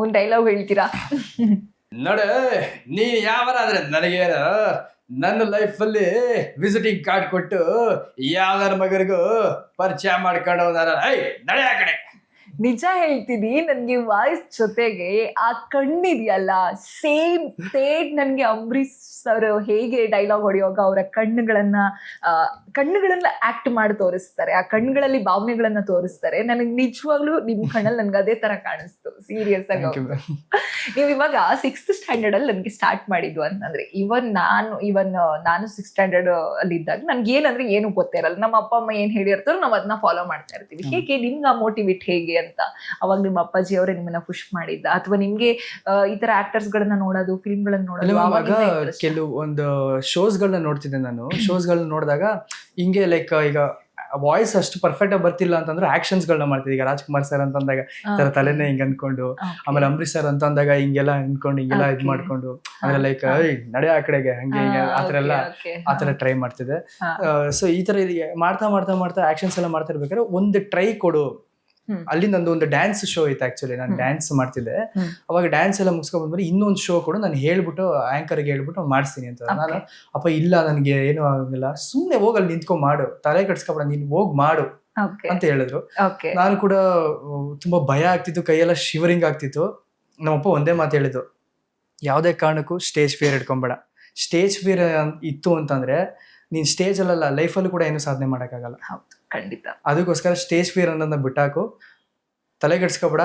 ಒಂದ್ ಡೈಲಾಗ್ ಹೇಳ್ತೀರಾ? ನೋಡೆ, ನೀ ಯಾವರಾದ್ರೆ ನನಗೇನ ನನ್ನ ಲೈಫ್ ಅಲ್ಲಿ ವಿಸಿಟಿಂಗ್ ಕಾರ್ಡ್ ಕೊಟ್ಟು ಯಾವ್ದಾರ ಮಗರಿಗೂ ಪರಿಚಯ ಮಾಡ್ಕೊಂಡು ನಡೆ ಆ ಕಡೆ. ನಿಜ ಹೇಳ್ತೀನಿ, ನನ್ಗೆ ವಾಯ್ಸ್ ಜೊತೆಗೆ ಆ ಕಣ್ಣಿದೆಯಲ್ಲ, ಸೇಮ್ ನನ್ಗೆ ಅಂಬರೀಶ್ ಸರ್ ಹೇಗೆ ಡೈಲಾಗ್ ಹೊಡೆಯುವಾಗ ಅವರ ಕಣ್ಣುಗಳನ್ನ ಆಕ್ಟ್ ಮಾಡಿ ತೋರಿಸ್ತಾರೆ, ಆ ಕಣ್ಣುಗಳಲ್ಲಿ ಭಾವನೆಗಳನ್ನ ತೋರಿಸ್ತಾರೆ. ನನಗೆ ನಿಜವಾಗ್ಲೂ ನಿಮ್ ಕಣ್ಣಲ್ಲಿ ನನ್ಗೆ ಅದೇ ತರ ಕಾಣಿಸ್ತು, ಸೀರಿಯಸ್ ಆಗಿ. ನೀವು ಇವಾಗ 6th ಸ್ಟ್ಯಾಂಡರ್ಡ್ ಅಲ್ಲಿ ನನ್ಗೆ ಸ್ಟಾರ್ಟ್ ಮಾಡಿದ್ದು ಅಂತಂದ್ರೆ, ನಾನು 6th ಸ್ಟ್ಯಾಂಡರ್ಡ್ ಅಲ್ಲಿ ಇದ್ದಾಗ ನನ್ಗೆ ಏನಂದ್ರೆ ಏನು ಗೊತ್ತೇ ಇರಲ್ಲ. ನಮ್ಮ ಅಪ್ಪ ಅಮ್ಮ ಏನ್ ಹೇಳಿರ್ತಾರೋ ನಾವ್ ಅದನ್ನ ಫಾಲೋ ಮಾಡ್ತಾ ಇರ್ತೀವಿ. ಹೇಗೆ ನಿಮ್ಗೆ ಆ ಮೋಟಿವೇಟ್ ಹೇಗೆ ಅಂತ? ಅವಾಗ ನಿಮ್ಮ ಅಪ್ಪಾಜಿ ಅವರೇ ನಿಮ್ಮನ್ನ ಪುಷ್ ಮಾಡಿದ್ದ, ಅಥವಾ ನಿಮ್ಗೆ ಈ ತರ ಆಕ್ಟರ್ಸ್ ಗಳನ್ನ ನೋಡೋದು, ಫಿಲ್ಮ್ ಗಳನ್ನ ನೋಡೋದು? ಕೆಲವು ಒಂದು ಶೋಸ್ ಗಳನ್ನ ನೋಡ್ತಿದ್ದೆ ನಾನು. ಶೋಸ್ ಗಳನ್ನ ನೋಡಿದಾಗ ಹಿಂಗೆ ಲೈಕ್ ಈಗ ವಾಯ್ಸ್ ಅಷ್ಟು ಪರ್ಫೆಕ್ಟ್ ಆಗಿ ಬರ್ತಿಲ್ಲ ಅಂತಂದ್ರೆ ಆಕ್ಷನ್ಸ್ ಗಳನ್ನ ಮಾಡ್ತಿದ್ದೆ. ಈಗ ರಾಜ್ಕುಮಾರ್ ಸರ್ ಅಂತ ಅಂದಾಗ ತರ ತಲೆನೇ ಹಿಂಗ್ ಅನ್ಕೊಂಡು, ಆಮೇಲೆ ಅಂಬರೀಶ್ ಸರ್ ಅಂತ ಅಂದಾಗ ಹಿಂಗೆಲ್ಲ ಅನ್ಕೊಂಡು ಹಿಂಗೆಲ್ಲ ಇದ್ ಮಾಡ್ಕೊಂಡು, ಆಮೇಲೆ ಲೈಕ್ ನಡೆ ಆ ಕಡೆಗೆ ಹಂಗೆ ಆತರ ಟ್ರೈ ಮಾಡ್ತಿದ್ದೆ. ಸೊ ಈ ತರ ಮಾಡ್ತಾ ಆಕ್ಷನ್ಸ್ ಎಲ್ಲ ಮಾಡ್ತಾ ಇರ್ಬೇಕಾದ್ರೆ ಒಂದು ಟ್ರೈ ಕೊಡು. ಅಲ್ಲಿ ನಂದು ಒಂದು ಡ್ಯಾನ್ಸ್ ಶೋ ಇತ್ತು. ಆಕ್ಚುಲಿ ನಾನು ಡ್ಯಾನ್ಸ್ ಮಾಡ್ತಿದ್ದೆ. ಅವಾಗ ಡ್ಯಾನ್ಸ್ ಎಲ್ಲ ಮುಗಿಸ್ಕೊಂಡ್ ಬಂದ್ಮೇಲೆ ಇನ್ನೊಂದು ಶೋ ಕೂಡ ನಾನು ಹೇಳ್ಬಿಟ್ಟು ಆಂಕರ್ಗೆ ಹೇಳ್ಬಿಟ್ಟು ಮಾಡಿಸ್ತೀನಿ ಅಂತ. ನಾನು ಅಪ್ಪ ಇಲ್ಲ ನನ್ಗೆ ಏನು ಆಗಿಲ್ಲ, ಸುಮ್ನೆ ಹೋಗಲ್ಲಿ ನಿಂತ್ಕೊಂಡ್ ಮಾಡು, ತಲೆ ಕಟ್ಸ್ಕೊಬೇಡ, ನೀನ್ ಹೋಗ್ ಮಾಡು ಅಂತ ಹೇಳಿದ್ರು. ನಾನು ಕೂಡ ತುಂಬಾ ಭಯ ಆಗ್ತಿತ್ತು, ಕೈಯೆಲ್ಲ ಶಿವರಿಂಗ್ ಆಗ್ತಿತ್ತು. ನಮ್ಮಪ್ಪ ಒಂದೇ ಮಾತು ಹೇಳಿದ್ದು, ಯಾವ್ದೇ ಕಾರಣಕ್ಕೂ ಸ್ಟೇಜ್ ಫಿಯರ್ ಇಟ್ಕೊಂಬೇಡ. ಸ್ಟೇಜ್ ಫಿಯರ್ ಇತ್ತು ಅಂತಂದ್ರೆ ನೀನ್ ಸ್ಟೇಜ್ ಅಲ್ಲ, ಲೈಫಲ್ಲೂ ಕೂಡ ಏನು ಸಾಧನೆ ಮಾಡಕ್ಕಾಗಲ್ಲ. ಖಂಡಿತ. ಅದಕ್ಕೋಸ್ಕರ ಸ್ಟೇಜ್ ಫಿಯರ್ ಅನ್ನೋದನ್ನ ಬಿಟ್ಟಾಕು, ತಲೆ ಕೆಡ್ಸ್ಕೊಬೇಡ.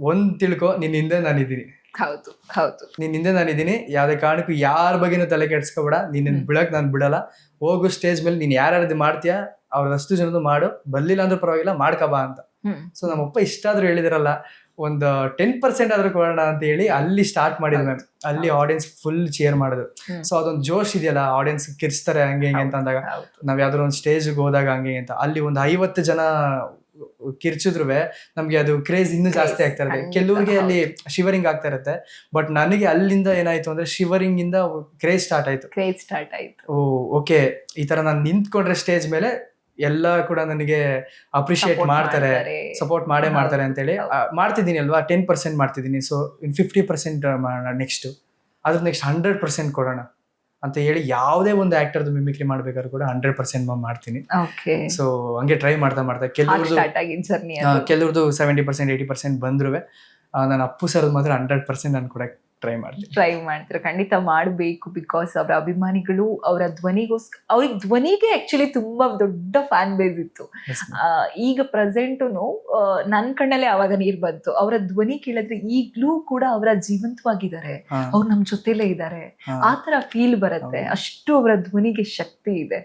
ಒಂದ್ ತಿಳ್ಕೊ, ನಿನ್ ಹಿಂದೆ ನಾನಿದ್ದೀನಿ. ನಿನ್ ಹಿಂದೆ ನಾನಿದ್ದೀನಿ. ಯಾವ್ದೇ ಕಾರಣಕ್ಕೂ ಯಾರ ಬಗ್ಗೆನೂ ತಲೆ ಕೆಡ್ಸ್ಕೊಬೇಡ. ನಿನ್ನ ಬಿಡಕ್ ನಾನು ಬಿಡಲ್ಲ. ಹೋಗು ಸ್ಟೇಜ್ ಮೇಲೆ ನೀನ್ ಯಾರ್ಯಾರದ್ದು ಮಾಡ್ತೀಯಾ ಅವ್ರಷ್ಟು ಜನದ್ದು ಮಾಡು, ಬರ್ಲಿಲ್ಲ ಅಂದ್ರೂ ಪರವಾಗಿಲ್ಲ, ಮಾಡ್ಕಬಾ ಅಂತ. ಸೊ ನಮ್ಮಪ್ಪ ಇಷ್ಟಾದ್ರೂ ಹೇಳಿದಿರಲ್ಲ, ಒಂದು 10% ಆದ್ರೂ ಕೊಡೋಣ ಅಂತ ಹೇಳಿ ಅಲ್ಲಿ ಸ್ಟಾರ್ಟ್ ಮಾಡಿದ್ವಿ. ಅಲ್ಲಿ ಆಡಿಯನ್ಸ್ ಫುಲ್ ಚೇರ್ ಮಾಡೋದು. ಸೊ ಅದೊಂದು ಜೋಶ್ ಇದೆಯಲ್ಲ, ಆಡಿಯನ್ಸ್ ಕಿರ್ಸ್ತಾರೆ ಹಂಗೆ ಹಿಂಗೆ ಅಂತ ಅಂದಾಗ, ನಾವ್ ಯಾವ್ದಾದ್ರು ಒಂದು ಸ್ಟೇಜ್ಗೆ ಹೋದಾಗ ಹಂಗೆ ಅಂತ ಅಲ್ಲಿ ಒಂದು 50 ಜನ ಕಿರ್ಚಿದ್ರು ನಮ್ಗೆ ಅದು ಕ್ರೇಜ್ ಇನ್ನೂ ಜಾಸ್ತಿ ಆಗ್ತಾ ಇರುತ್ತೆ. ಖಂಡಿತ, ಕೆಲವ್ರಿಗೆ ಅಲ್ಲಿ ಶಿವರಿಂಗ್ ಆಗ್ತಾ ಇರುತ್ತೆ, ಬಟ್ ನನಗೆ ಅಲ್ಲಿಂದ ಏನಾಯ್ತು ಅಂದ್ರೆ ಶಿವರಿಂಗ್ ಇಂದ ಕ್ರೇಜ್ ಸ್ಟಾರ್ಟ್ ಆಯ್ತು. ಓಕೆ, ಈ ತರ ನಾನು ನಿಂತ್ಕೊಂಡ್ರೆ ಸ್ಟೇಜ್ ಮೇಲೆ ಎಲ್ಲ ಕೂಡ ನನಗೆ ಅಪ್ರಿಶಿಯೇಟ್ ಮಾಡ್ತಾರೆ, ಸಪೋರ್ಟ್ ಮಾಡ್ತಾರೆ ಅಂತೇಳಿ ಮಾಡ್ತಿದ್ದೀನಿ ಅಲ್ವಾ. 10% ಮಾಡ್ತಿದ್ದೀನಿ, ಸೊ ಇನ್ 50% ನೆಕ್ಸ್ಟ್ ಅದ್ರ ನೆಕ್ಸ್ಟ್ 100% ಕೊಡೋಣ ಅಂತ ಹೇಳಿ ಯಾವುದೇ ಒಂದು ಆಕ್ಟರ್ದು ಮಿಮಿಕ್ರಿ ಮಾಡ್ಬೇಕಾದ್ರೂ ಕೂಡ 100% ಮಾಡ್ತೀನಿ. ಸೊ ಹಂಗೆ ಟ್ರೈ ಮಾಡ್ತಾ ಕೆಲವ್ರದ್ದು 70% 80% ಬಂದ್ರು ನಾನು ಅಪ್ಪು ಸರ್ ಮಾತ್ರ 100% ನಾನು ಕೂಡ ಟ್ರೈ ಮಾಡ್ತೀರಾ. ಖಂಡಿತ ಮಾಡಬೇಕು, ಬಿಕಾಸ್ ಅವರ ಅಭಿಮಾನಿಗಳು ಅವರ ಅವ್ರಿಗೆ ಧ್ವನಿಗೆ ಆಕ್ಚುಲಿ ತುಂಬಾ ದೊಡ್ಡ ಫ್ಯಾನ್ ಬೇಸ್ ಇತ್ತು. ಈಗ ಪ್ರೆಸೆಂಟುನು ನನ್ ಕಣ್ಣಲ್ಲೇ ಅವಾಗ ನೀರ್ ಬಂತು. ಅವರ ಧ್ವನಿ ಕೇಳಿದ್ರೆ ಈಗ್ಲೂ ಕೂಡ ಅವರ ಜೀವಂತವಾಗಿದ್ದಾರೆ, ಅವ್ರು ನಮ್ ಜೊತೆಲೇ ಇದ್ದಾರೆ, ಆ ತರ ಫೀಲ್ ಬರುತ್ತೆ. ಅಷ್ಟು ಅವರ ಧ್ವನಿಗೆ ಶಕ್ತಿ ಇದೆ.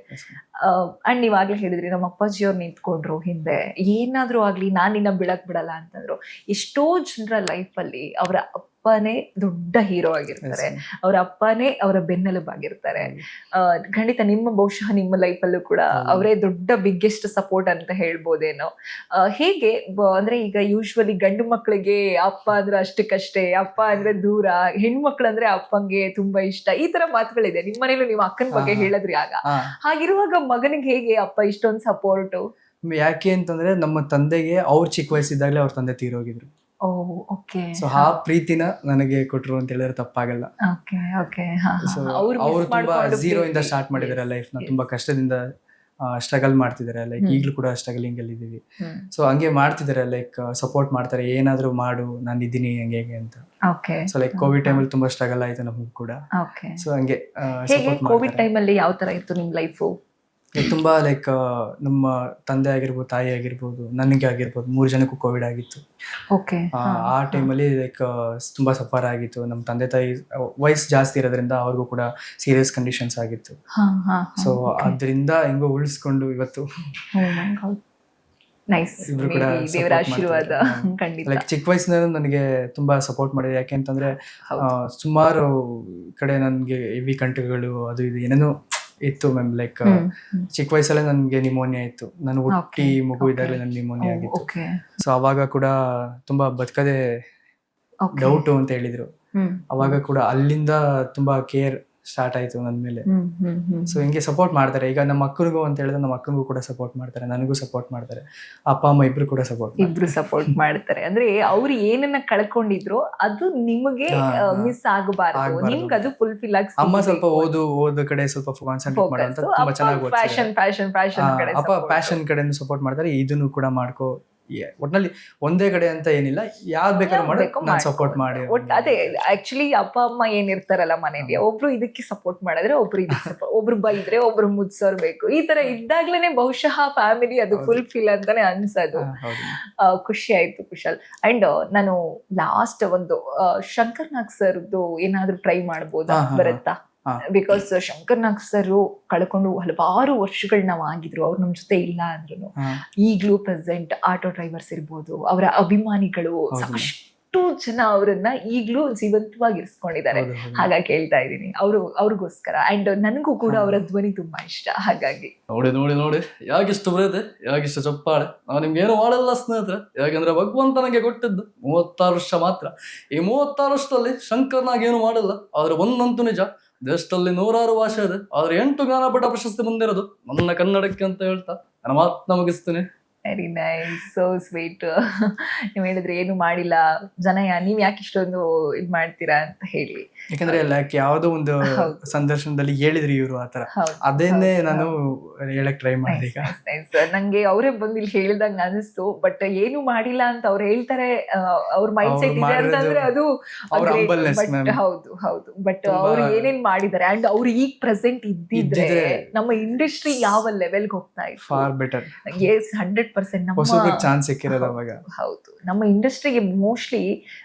ಅಂಡ್ ನೀವಾಗ್ಲೇ ಹೇಳಿದ್ರಿ ನಮ್ಮ ಅಪ್ಪಾಜಿ ಅವ್ರು ನಿಂತ್ಕೊಂಡ್ರು ಹಿಂದೆ, ಏನಾದ್ರೂ ಆಗ್ಲಿ ನಾನ್ ನಿನ್ನ ಬಿಡಕ್ ಬಿಡಲ್ಲ ಅಂತಂದ್ರು. ಎಷ್ಟೋ ಜನರ ಲೈಫ್ ಅಲ್ಲಿ ಅವರ ಅಪ್ಪನೇ ದೊಡ್ಡ ಹೀರೋ ಆಗಿರ್ತಾರೆ, ಅವರ ಅಪ್ಪನೇ ಅವರ ಬೆನ್ನೆಲುಬಾಗಿರ್ತಾರೆ. ಖಂಡಿತ ಬಹುಶಃ ನಿಮ್ಮ ಲೈಫ್ ಅಲ್ಲೂ ಕೂಡ ಅವರೇ ದೊಡ್ಡ ಬಿಗ್ಗೆಸ್ಟ್ ಸಪೋರ್ಟ್ ಅಂತ ಹೇಳ್ಬೋದೇನೋ. ಹೇಗೆ ಅಂದ್ರೆ ಈಗ ಯೂಶ್ವಲಿ ಗಂಡು ಮಕ್ಕಳಿಗೆ ಅಪ್ಪ ಅಂದ್ರೆ ಅಷ್ಟಕ್ಕಷ್ಟೇ, ಅಪ್ಪ ಅಂದ್ರೆ ದೂರ, ಹೆಣ್ಮಕ್ಳು ಅಂದ್ರೆ ಅಪ್ಪಂಗೆ ತುಂಬಾ ಇಷ್ಟ, ಈ ತರ ಮಾತುಗಳಿದೆ. ನಿಮ್ಮ ಮನೇಲೂ ನೀವು ಅಕ್ಕನ ಬಗ್ಗೆ ಹೇಳಿದ್ರಿ ಆಗ. ಹಾಗಿರುವಾಗ ಮಗನಿಗೆ ಹೇಗೆ ಅಪ್ಪ ಇಷ್ಟೊಂದು ಸಪೋರ್ಟು? ಯಾಕೆ ಅಂತಂದ್ರೆ ನಮ್ಮ ತಂದೆಗೆ ಅವ್ರ ಚಿಕ್ಕ ವಯಸ್ಸಿದ್ದಾಗಲೇ ಅವ್ರ ತಂದೆ ತೀರೋಗಿದ್ರು. ಸೊ ಆ ಪ್ರೀತಿನ ನನಗೆ ಕೊಟ್ರು ಅಂತ ಹೇಳಿದ್ರೆ ತಪ್ಪಾಗಲ್ಲ. ಅವರು ತುಂಬಾ ಝೀರೋ ಇಂದ ಸ್ಟಾರ್ಟ್ ಮಾಡಿದಾರೆ ಲೈಫ್ ನ, ತುಂಬಾ ಕಷ್ಟದಿಂದ ಸ್ಟ್ರಗಲ್ ಮಾಡ್ತಿದ್ದಾರೆ. ಲೈಕ್ ಈಗ್ಲೂ ಕೂಡ ಸ್ಟ್ರಗಲಿಂಗ್ ಅಲ್ಲಿ ಇದೀವಿ. ಸೊ ಹಂಗೆ ಮಾಡ್ತಿದ್ದಾರೆ, ಲೈಕ್ ಸಪೋರ್ಟ್ ಮಾಡ್ತಾರೆ, ಏನಾದ್ರೂ ಮಾಡು ನಾನು ಇದ್ದೀನಿ ಹಂಗೆ ಅಂತ. ಸೊ ಲೈಕ್ ಕೋವಿಡ್ ಟೈಮಲ್ಲಿ ತುಂಬಾ ಸ್ಟ್ರಗಲ್ ಆಯ್ತು ನಮಗೂ ಕೂಡ. ಸೊ ಹಂಗೆ ಕೋವಿಡ್ ಟೈಮಲ್ಲಿ ಯಾವ ತರ ಇತ್ತು ನಿಮ್ ಲೈಫ್? ತುಂಬಾ ಲೈಕ್ ನಮ್ಮ ತಂದೆ ಆಗಿರ್ಬೋದು, ತಾಯಿ ಆಗಿರ್ಬೋದು, ನನಗೆ ಆಗಿರ್ಬೋದು, 3 ಜನಕ್ಕೂ ಕೋವಿಡ್ ಆಗಿತ್ತು. ಆ ಟೈಮಲ್ಲಿ ಲೈಕ್ ತುಂಬಾ ಸಫರ್ ಆಗಿತ್ತು. ನಮ್ಮ ತಂದೆ ತಾಯಿ ವಯಸ್ಸು ಜಾಸ್ತಿ ಇರೋದ್ರಿಂದ ಅವ್ರಿಗೂ ಕೂಡ ಸೀರಿಯಸ್ ಕಂಡೀಷನ್ಸ್ ಆಗಿತ್ತು. ಸೊ ಅದರಿಂದ ಹೆಂಗೋ ಉಳಿಸ್ಕೊಂಡು ಇವತ್ತು ಲೈಕ್ ಚಿಕ್ಕ ವಯಸ್ಸಿನ ನನಗೆ ತುಂಬಾ ಸಪೋರ್ಟ್ ಮಾಡಿದೆ. ಯಾಕೆ ಅಂತಂದ್ರೆ ಸುಮಾರು ಕಡೆ ನನ್ಗೆ ಹೆವಿ ಕಂಟುಗಳು ಅದು ಇದು ಏನೇನೋ ಇತ್ತು ಮ್ಯಾಮ್. ಲೈಕ್ ಚಿಕ್ಕ ವಯಸ್ಸಲ್ಲೇ ನನ್ಗೆ ನಿಮೋನಿಯಾ ಇತ್ತು. ನಾನು ಹುಟ್ಟಿ ಮಗು ಇದ್ದಾಗಲೇ ನನ್ಗೆ ನಿಮೋನಿಯಾ ಆಗಿತ್ತು. ಸೊ ಅವಾಗ ಕೂಡ ತುಂಬಾ ಬದುಕದೆ ಡೌಟು ಅಂತ ಹೇಳಿದ್ರು. ಅವಾಗ ಕೂಡ ಅಲ್ಲಿಂದ ತುಂಬಾ ಕೇರ್ ಸ್ಟಾರ್ಟ್ ಆಯ್ತು ನನ್ನ ಮೇಲೆ. ಸೊ ಹಿಂಗೆ ಸಪೋರ್ಟ್ ಮಾಡ್ತಾರೆ. ಈಗ ನಮ್ಮ ಅಕ್ಕನಿಗೂ ಅಂತ ಹೇಳಿದ್ರೆ ನಮ್ಮ ಅಕ್ಕನಿಗೂ ಕೂಡ ಸಪೋರ್ಟ್ ಮಾಡ್ತಾರೆ, ನನಗೂ ಸಪೋರ್ಟ್ ಮಾಡ್ತಾರೆ, ಅಪ್ಪ ಅಮ್ಮ ಇಬ್ರು ಕೂಡ ಸಪೋರ್ಟ್ ಮಾಡ್ತಾರೆ. ಅಂದ್ರೆ ಅವ್ರು ಏನನ್ನ ಕಳ್ಕೊಂಡಿದ್ರು ಅದು ನಿಮಗೆ ಮಿಸ್ ಆಗಬಾರದು, ನಿಮ್ಗೆ ಅದು ಫುಲ್ಫಿಲ್ ಆಗಿ. ಅಮ್ಮ ಸ್ವಲ್ಪ ಓದು ಕಡೆ ಸ್ವಲ್ಪ ಕಾನ್ಸಂಟ್ರೇಟ್ ಮಾಡೋ ಅಂತ ತುಂಬಾ ಚೆನ್ನಾಗಿ ಫ್ಯಾಷನ್ ಅಪ್ಪ ಪ್ಯಾಷನ್ ಕಡೆಯಿಂದ ಸಪೋರ್ಟ್ ಮಾಡ್ತಾರೆ. ಇದನ್ನು ಕೂಡ ಮಾಡ್ಕೋ, ಒಟ್ನಲ್ಲಿ ಒಂದೇ ಕಡೆ ಅಂತ ಏನಿಲ್ಲ, ಯಾವ್ದು ಬೇಕಾದ್ರೂ ಮಾಡಬೇಕು, ನಾನು ಸಪೋರ್ಟ್ ಮಾಡಿ. ಅದೇ ಆಕ್ಚುಲಿ ಅಪ್ಪ ಅಮ್ಮ ಏನಿರ್ತಾರಲ್ಲ ಮನೇಲಿ, ಒಬ್ರು ಇದಕ್ಕೆ ಸಪೋರ್ಟ್ ಮಾಡಿದ್ರೆ ಒಬ್ರು ಇದಕ್ಕೆ ಒಬ್ರು ಬೈದ್ರೆ ಒಬ್ರು ಮುದ್ಸೋರ್ಬೇಕು. ಈ ತರ ಇದ್ದಾಗ್ಲೇನೆ ಬಹುಶಃ ಫ್ಯಾಮಿಲಿ ಅದು ಫುಲ್ಫಿಲ್ ಅಂತಾನೆ ಅನ್ಸೋದು. ಖುಷಿ ಆಯ್ತು ಕುಶಲ್. ಅಂಡ್ ನಾನು ಲಾಸ್ಟ್ ಒಂದು ಶಂಕರ್ ನಾಗ್ ಸರ್ದು ಏನಾದ್ರು ಟ್ರೈ ಮಾಡ್ಬೋದಾ, ಬರುತ್ತಾ? ಬಿಕಾಸ್ ಶಂಕರ್ ನಾಗ್ ಸರ್ ಕಳ್ಕೊಂಡು ಹಲವಾರು ವರ್ಷಗಳು ನಾವು ಆಗಿದ್ರು, ಅವ್ರು ನಮ್ ಜೊತೆ ಇಲ್ಲ ಅಂದ್ರು ಈಗ್ಲೂ ಪ್ರೆಸೆಂಟ್ ಆಟೋ ಡ್ರೈವರ್ಸ್ ಇರ್ಬೋದು, ಅವರ ಅಭಿಮಾನಿಗಳು ಸಾಕಷ್ಟು ಜನ ಅವರನ್ನ ಈಗ್ಲೂ ಜೀವಂತವಾಗಿ ಇರಿಸ್ಕೊಂಡಿದ್ದಾರೆ. ಹಾಗಾಗಿ ಹೇಳ್ತಾ ಇದ್ದೀನಿ ಅವ್ರಿಗೋಸ್ಕರ. ಅಂಡ್ ನನಗೂ ಕೂಡ ಅವರ ಧ್ವನಿ ತುಂಬಾ ಇಷ್ಟ. ಹಾಗಾಗಿ ನೋಡಿ ಯಾಕಿಷ್ಟು ಬರುತ್ತೆ, ಯಾಕಿಷ್ಟು ಚಪ್ಪಾಳೆ. ನಾವು ನಿಮ್ಗೆ ಏನು ಮಾಡಲ್ಲ ಸ್ನೇಹಿತರೆ, ಯಾಕಂದ್ರೆ ಭಗವಂತ ನನಗೆ ಕೊಟ್ಟಿದ್ದು 36 ವರ್ಷ ಮಾತ್ರ. ಈ 36 ವರ್ಷದಲ್ಲಿ ಶಂಕರ್ ನಾಗ್ ಏನು ಮಾಡಲ್ಲ. ಆದ್ರೆ ಒಂದಂತೂ ನಿಜ, ದೇಶದಲ್ಲಿ 100 ಭಾಷೆ ಇದೆ, ಆದ್ರೆ 8 ಜ್ಞಾನಪೀಠ ಪ್ರಶಸ್ತಿ ಬಂದಿರೋದು ನನ್ನ ಕನ್ನಡಕ್ಕೆ ಅಂತ ಹೇಳ್ತಾ ನನ್ನ ಮಾತನ್ನ ಮುಗಿಸ್ತೀನಿ. Very nice, so sweet. ನೀವ್ ಹೇಳಿದ್ರೆ ಏನು ಮಾಡಿಲ್ಲ ಜನ, ನೀವ್ ಯಾಕೆ ಇಷ್ಟೊಂದು ಇದ್ ಮಾಡ್ತೀರಾ ಅಂತ ಹೇಳಿ. ಯಾಕಂದ್ರೆ ಲೈಕ್ ಯಾವ್ದೋ ಒಂದು ಸಂದರ್ಶನದಲ್ಲಿ ಹೇಳಿದ್ರಿ ಇವರು ಆತರ, ಅದೇನೆ ನಾನು ಹೇಳಕ್ ಟ್ರೈ ಮಾಡಿದೆ. ಈಗ ನಂಗೆ ಅವರೇ ಬಂದು ಇಲ್ಲಿ ಹೇಳ್ದಂಗ ಅನಿಸ್ತು. ಬಟ್ ಏನು ಮಾಡಿಲ್ಲ ಅಂತ ಅವ್ರು ಹೇಳ್ತಾರೆ, ಅವ್ರ ಮೈಂಡ್ ಸೆಟ್ ಇದೆ ಅಂತಂದ್ರೆ ಅದು ಹೌದು. ಬಟ್ ಅವ್ರು ಏನೇನ್ ಮಾಡಿದ್ದಾರೆ ಅಂಡ್ ಅವ್ರು ಈಗ ಪ್ರೆಸೆಂಟ್ ಇದ್ದಿದ್ರೆ ನಮ್ಮ ಇಂಡಸ್ಟ್ರಿ ಯಾವ ಲೆವೆಲ್ಗೆ ಹೋಗ್ತಾ ಇತ್ತು. For better. ಎಸ್, 100% ಚಾನ್ಸ್ ಸಿಕ್ಕಿರೋದು ಅವಾಗ. ಹೌದು, ನಮ್ಮ ಇಂಡಸ್ಟ್ರಿಗೆ ಮೋಸ್ಟ್ಲಿ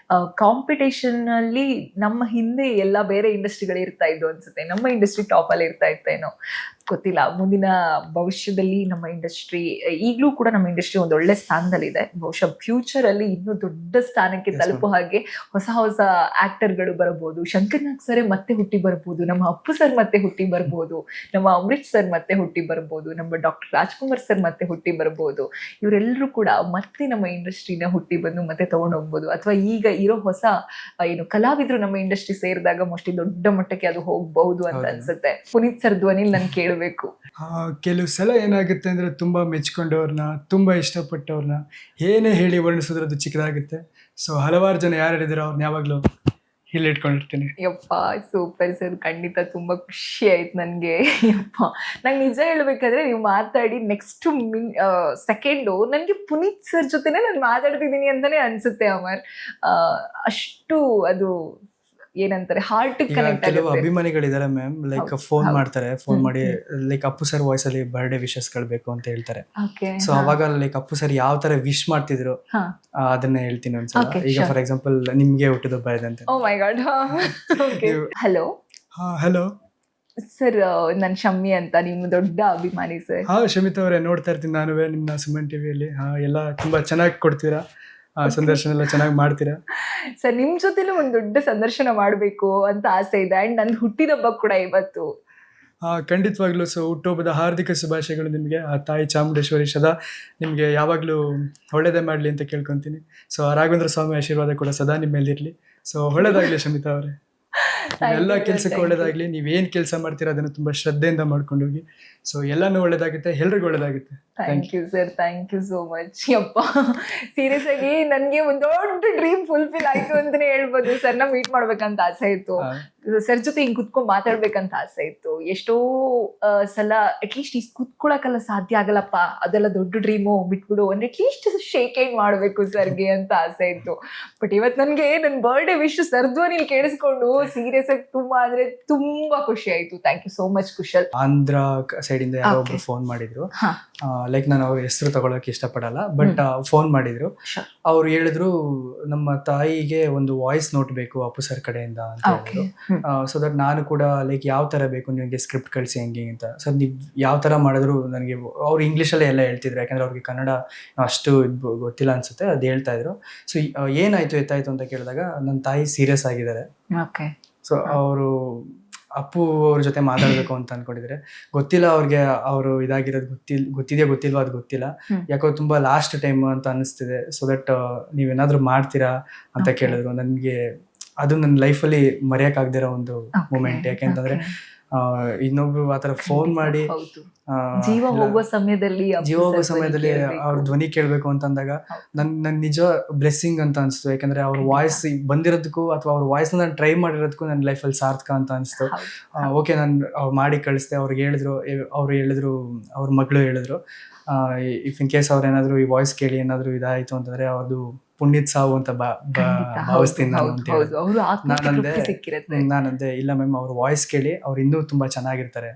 ಕಾಂಪಿಟೇಷನ್ ಅಲ್ಲಿ ನಮ್ಮ ಹಿಂದೆ ಎಲ್ಲಾ ಬೇರೆ ಇಂಡಸ್ಟ್ರಿಗಳು ಇರ್ತಾ ಇದ್ದು ಅನ್ಸುತ್ತೆ, ನಮ್ಮ ಇಂಡಸ್ಟ್ರಿ ಟಾಪ್ ಅಲ್ಲಿ ಇರ್ತಾ ಇತ್ತೇನೋ. ಗೊತ್ತಿಲ್ಲ ಮುಂದಿನ ಭವಿಷ್ಯದಲ್ಲಿ ನಮ್ಮ ಇಂಡಸ್ಟ್ರಿ, ಈಗಲೂ ಕೂಡ ನಮ್ಮ ಇಂಡಸ್ಟ್ರಿ ಒಂದು ಒಳ್ಳೆ ಸ್ಥಾನದಲ್ಲಿದೆ. ಬಹುಶಃ ಫ್ಯೂಚರ್ ಅಲ್ಲಿ ಇನ್ನೂ ದೊಡ್ಡ ಸ್ಥಾನಕ್ಕೆ ತಲುಪೋ ಹಾಗೆ ಹೊಸ ಹೊಸ ಆಕ್ಟರ್ಗಳು ಬರಬಹುದು. ಶಂಕರ್ ನಾಗ್ ಸರ್ ಮತ್ತೆ ಹುಟ್ಟಿ ಬರ್ಬೋದು, ನಮ್ಮ ಅಪ್ಪು ಸರ್ ಮತ್ತೆ ಹುಟ್ಟಿ ಬರ್ಬೋದು, ನಮ್ಮ ಅಮೃತ್ ಸರ್ ಮತ್ತೆ ಹುಟ್ಟಿ ಬರ್ಬೋದು, ನಮ್ಮ ಡಾಕ್ಟರ್ ರಾಜ್ಕುಮಾರ್ ಸರ್ ಮತ್ತೆ ಹುಟ್ಟಿ ಬರ್ಬೋದು. ಇವರೆಲ್ಲರೂ ಕೂಡ ಮತ್ತೆ ನಮ್ಮ ಇಂಡಸ್ಟ್ರಿನ ಹುಟ್ಟಿ ಬಂದು ಮತ್ತೆ ತಗೊಂಡು ಹೋಗ್ಬೋದು. ಅಥವಾ ಈಗ ಇರೋ ಹೊಸ ಏನು ಕಲಾವಿದರು ನಮ್ಮ ಇಂಡಸ್ಟ್ರಿ ಸೇರಿದಾಗ ಮೋಸ್ಟ್ಲಿ ದೊಡ್ಡ ಮಟ್ಟಕ್ಕೆ ಅದು ಹೋಗ್ಬಹುದು ಅಂತ ಅನ್ಸುತ್ತೆ. ಪುನೀತ್ ಸರ್ ಧ್ವನಿಲಿ ನಾನು ಕೇಳಬೇಕು. ಕೆಲವು ಸಲ ಏನಾಗುತ್ತೆ ಅಂದರೆ ತುಂಬ ಮೆಚ್ಕೊಂಡವ್ರನ್ನ, ತುಂಬ ಇಷ್ಟಪಟ್ಟವ್ರನ್ನ ಏನೇ ಹೇಳಿ ವರ್ಣಿಸಿದ್ರೆ ಅದು ಚಿಕ್ಕದಾಗುತ್ತೆ. ಸೊ ಹಲವಾರು ಜನ ಯಾರ್ಯಾರಿದ್ದಾರೆ ಅವ್ರನ್ನ ಯಾವಾಗಲೂ ಇಲ್ಲಿ ಇಟ್ಕೊಂಡಿರ್ತೀನಿ. ಯಪ್ಪ ಸೂಪರ್ ಸರ್, ಖಂಡಿತ ತುಂಬಾ ಖುಷಿ ಆಯ್ತು ನನಗೆ. ಯಪ್ಪ ನಂಗೆ ನಿಜ ಹೇಳ್ಬೇಕಾದ್ರೆ ನೀವು ಮಾತಾಡಿ ನೆಕ್ಸ್ಟ್ ಸೆಕೆಂಡು ನನಗೆ ಪುನೀತ್ ಸರ್ ಜೊತೆನೆ ನಾನು ಮಾತಾಡ್ತಿದ್ದೀನಿ ಅಂತಾನೆ ಅನ್ಸುತ್ತೆ ಅಮರ್. ಅಷ್ಟು ಅದು ಏನಂತಾರೆ ಹಾರ್ಟ್ ಕನೆಕ್ಟ್ ಕೆಲವು ಆಗುತ್ತೆ. ಅಭಿಮಾನಿಗಳಿದ್ದಾರೆ ಮ್ಯಾಮ್, ಲೈಕ್ ಫೋನ್ ಮಾಡ್ತಾರೆ, ಫೋನ್ ಮಾಡಿ ಲೈಕ್ ಅಪ್ಪು ಸರ್ ವಾಯ್ಸ್ ಅಲ್ಲಿ ಬರ್ಡೇ ವಿಶಸ್ ಬೇಕು ಅಂತ ಹೇಳ್ತಾರೆ. Okay, ಸೊ ಅವಾಗ ಲೈಕ್ ಅಪ್ಪು ಸರ್ ಯಾವ ತರ ವಿಶ್ ಮಾಡ್ತಿದ್ರು ಹಾ. ಅದನ್ನ ಹೇಳ್ತೀನಿ ಒಂದ್ಸಲ. Okay, ಈಗ sure. ಫಾರ್ ಎಕ್ಸಾಂಪಲ್ ನಿಮ್ಗೆ ಹುಟ್ಟಿದಬ್ಬ ಇದೆ ಅಂತ. ಓ my god. Hello hello sir, ನಾನು ಶಮ್ಮಿ ಅಂತ, ನಿಮ್ಮ ದೊಡ್ಡ ಅಭಿಮಾನಿ ಸರ್. ಶಮಿತಾ ಅವರೇ, ನೋಡ್ತಾ ಇರ್ತೀನಿ ನಾನು ನಿಮ್ಮ ಸುಮನ್ ಟಿವಿಯಲ್ಲಿ. ಎಲ್ಲ ತುಂಬಾ ಚೆನ್ನಾಗಿ ಕೊಡ್ತೀರಾ, ಸಂದರ್ಶನ ಎಲ್ಲ ಚೆನ್ನಾಗಿ ಮಾಡ್ತೀರಾ ಸರ್. ನಿಮ್ ಜೊತೆಲೂ ಒಂದು ದೊಡ್ಡ ಸಂದರ್ಶನ ಮಾಡಬೇಕು ಅಂತ ಆಸೆ ಇದೆ. ಅಂಡ್ ನಂದು ಹುಟ್ಟಿದಬ್ಬ ಕೂಡ ಇವತ್ತು. ಖಂಡಿತವಾಗ್ಲೂ. ಸೊ ಹುಟ್ಟುಹಬ್ಬದ ಹಾರ್ದಿಕ ಶುಭಾಶಯಗಳು ನಿಮಗೆ. ಆ ತಾಯಿ ಚಾಮುಂಡೇಶ್ವರಿ ಸದಾ ನಿಮಗೆ ಯಾವಾಗಲೂ ಒಳ್ಳೇದೇ ಮಾಡಲಿ ಅಂತ ಕೇಳ್ಕೊತೀನಿ. ಸೊ ರಾಘವೇಂದ್ರ ಸ್ವಾಮಿ ಆಶೀರ್ವಾದ ಕೂಡ ಸದಾ ನಿಮ್ಮ ಮೇಲಿರಲಿ. ಸೊ ಒಳ್ಳೇದಾಗ್ಲಿ ಶಮಿತಾ ಅವರೇ, ಎಲ್ಲ ಕೆಲ್ಸಕ್ಕೆ ಒಳ್ಳೇದಾಗ್ಲಿ. ನೀವೇನ್ ಕೆಲಸ ಮಾಡ್ತೀರಾ ಅದನ್ನು ತುಂಬಾ ಶ್ರದ್ಧೆಯಿಂದ ಮಾಡ್ಕೊಂಡು ಹೋಗಿ. ಸೊ ಎಲ್ಲಾನು ಒಳ್ಳೇದಾಗುತ್ತೆ, ಎಲ್ರಿಗೂ ಒಳ್ಳೇದಾಗುತ್ತೆ. Thank you sir, thank you so much. ಯಪ್ಪ ಸೀರಿಯಸ್ ಆಗಿ ನನಗೆ ಒಂದು ದೊಡ್ಡ ಡ್ರೀಮ್ ಫುಲ್ಫಿಲ್ ಆಯ್ತು ಅಂತಾನೆ ಹೇಳ್ಬೋದು. ಸರ್ನ ಮೀಟ್ ಮಾಡ್ಬೇಕಂತ ಆಸೆ ಇತ್ತು, ಸರ್ ಜೊತೆ ಹಿಂಗ್ ಕುತ್ಕೊಂಡ್ ಮಾತಾಡ್ಬೇಕಂತ ಆಸೆ ಇತ್ತು. ಎಷ್ಟೋ ಸಲ ಅಟ್ಲೀಸ್ಟ್ ಈಗ ಕುತ್ಕೊಳಕಲ್ಲ ಸಾಧ್ಯ ಆಗಲ್ಲಪ್ಪ, ಅದೆಲ್ಲ ದೊಡ್ಡ ಡ್ರೀಮು, ಬಿಟ್ಬಿಡು ಅಂದ್ರೆ ಅಟ್ಲೀಸ್ಟ್ ಶೇಕ್ ಹ್ಯಾಂಡ್ ಮಾಡ್ಬೇಕು ಸರ್ಗೆ ಅಂತ ಆಸೆ ಇತ್ತು. ಬಟ್ ಇವತ್ತು ನನಗೆ ನನ್ನ ಬರ್ಡೇ ವಿಶ್ ಸರ್ ಧ್ವನಿಲಿ ಕೇಳಿಸ್ಕೊಂಡು ಸೀರಿಯಸ್ ಆಗಿ ತುಂಬಾ ಅಂದ್ರೆ ತುಂಬಾ ಖುಷಿ ಆಯ್ತು. Thank you so much Kushal. Andhra side ಇಂದ ಯಾರೋ ಒಬ್ರು ಫೋನ್ ಮಾಡಿದ್ರು. ಲೈಕ್ ನಾನು ಅವ್ರ ಹೆಸರು ತಗೊಳಕ್ ಇಷ್ಟಪಡಲ್ಲ, ಬಟ್ ಫೋನ್ ಮಾಡಿದ್ರು. ಅವ್ರು ಹೇಳಿದ್ರು ನಮ್ಮ ತಾಯಿಗೆ ಒಂದು ವಾಯ್ಸ್ ನೋಟ್ ಬೇಕು ಅಪ್ಪು ಸರ್ ಕಡೆಯಿಂದ ಅಂತ ಹೇಳಿದ್ರು. ಸೊ ದಟ್ ನಾನು ಕೂಡ ಲೈಕ್ ಯಾವ ತರ ಬೇಕು ನಿಮಗೆ ಸ್ಕ್ರಿಪ್ಟ್ ಕಳಿಸಿ ಹಂಗೆ ಅಂತ. ಸರ್ ನೀವು ಯಾವ ತರ ಮಾಡಿದ್ರು ನನಗೆ, ಅವ್ರು ಇಂಗ್ಲೀಷಲ್ಲೇ ಎಲ್ಲ ಹೇಳ್ತಿದ್ರು, ಯಾಕಂದ್ರೆ ಅವ್ರಿಗೆ ಕನ್ನಡ ಅಷ್ಟು ಗೊತ್ತಿಲ್ಲ ಅನ್ಸುತ್ತೆ, ಅದು ಹೇಳ್ತಾ ಇದ್ರು. ಸೊ ಏನಾಯ್ತು ಎತ್ತಾಯ್ತು ಅಂತ ಕೇಳಿದಾಗ ನನ್ನ ತಾಯಿ ಸೀರಿಯಸ್ ಆಗಿದ್ದಾರೆ. ಸೊ ಅವರು ಅಪ್ಪು ಅವ್ರ ಜೊತೆ ಮಾತಾಡ್ಬೇಕು ಅಂತ ಅನ್ಕೊಂಡಿದ್ರೆ, ಗೊತ್ತಿಲ್ಲ ಅವ್ರಿಗೆ ಅವರು ಇದಾಗಿರೋದು ಗೊತ್ತಿದೆಯೋ ಗೊತ್ತಿಲ್ವೋ ಅದು ಗೊತ್ತಿಲ್ಲ, ಯಾಕೋ ತುಂಬಾ ಲಾಸ್ಟ್ ಟೈಮ್ ಅಂತ ಅನಿಸ್ತಿದೆ. ಸೊ ದಟ್ ನೀವೇನಾದ್ರೂ ಮಾಡ್ತೀರಾ ಅಂತ ಕೇಳಿದ್ರು. ನನಗೆ ಅದು ನನ್ನ ಲೈಫಲ್ಲಿ ಮರೆಯಕ್ಕಾಗ್ದಿರೋ ಒಂದು ಮೂಮೆಂಟ್. ಯಾಕೆಂತಂದ್ರೆ ಇನ್ನೊಬ್ರು ಆತರ ಫೋನ್ ಮಾಡಿ ಜೀವ ಹೋಗುವ ಸಮಯದಲ್ಲಿ ಅವ್ರ ಧ್ವನಿ ಕೇಳ್ಬೇಕು ಅಂತಂದಾಗ ನನ್ ನಿಜ ಬ್ಲೆಸ್ಸಿಂಗ್ ಅಂತ ಅನ್ಸ್ತು. ಯಾಕಂದ್ರೆ ಅವ್ರ ವಾಯ್ಸ್ ಬಂದಿರೋದಕ್ಕೂ ಅಥವಾ ಅವ್ರ ವಾಯ್ಸ್ ನಾನು ಟ್ರೈ ಮಾಡಿರೋದಕ್ಕೂ ನನ್ನ ಲೈಫಲ್ಲಿ ಸಾರ್ಥಕ ಅಂತ ಅನ್ಸ್ತು. ಓಕೆ, ನಾನು ಮಾಡಿ ಕಳಿಸ್ದೆ. ಅವ್ರು ಹೇಳಿದ್ರು ಅವ್ರ ಮಗಳು ಹೇಳಿದ್ರು, ಇಫ್ ಇನ್ ಕೇಸ್ ಅವ್ರು ಏನಾದ್ರು ಈ ವಾಯ್ಸ್ ಕೇಳಿ ಏನಾದ್ರು ಇದಾಯ್ತು ಅಂತಂದ್ರೆ ಅವ್ರದ್ದು ಪುಣ್ಯದ ಸಾವು ಅಂತ ಭಾವಿಸ್ತೀನಿ ನಾನು ಅಂತ ಹೇಳಿ. ನಾನಂದೆ ಇಲ್ಲ ಮ್ಯಾಮ್, ಅವ್ರ ವಾಯ್ಸ್ ಕೇಳಿ ಅವ್ರು ಇನ್ನೂ ತುಂಬಾ ಚೆನ್ನಾಗಿರ್ತಾರೆ,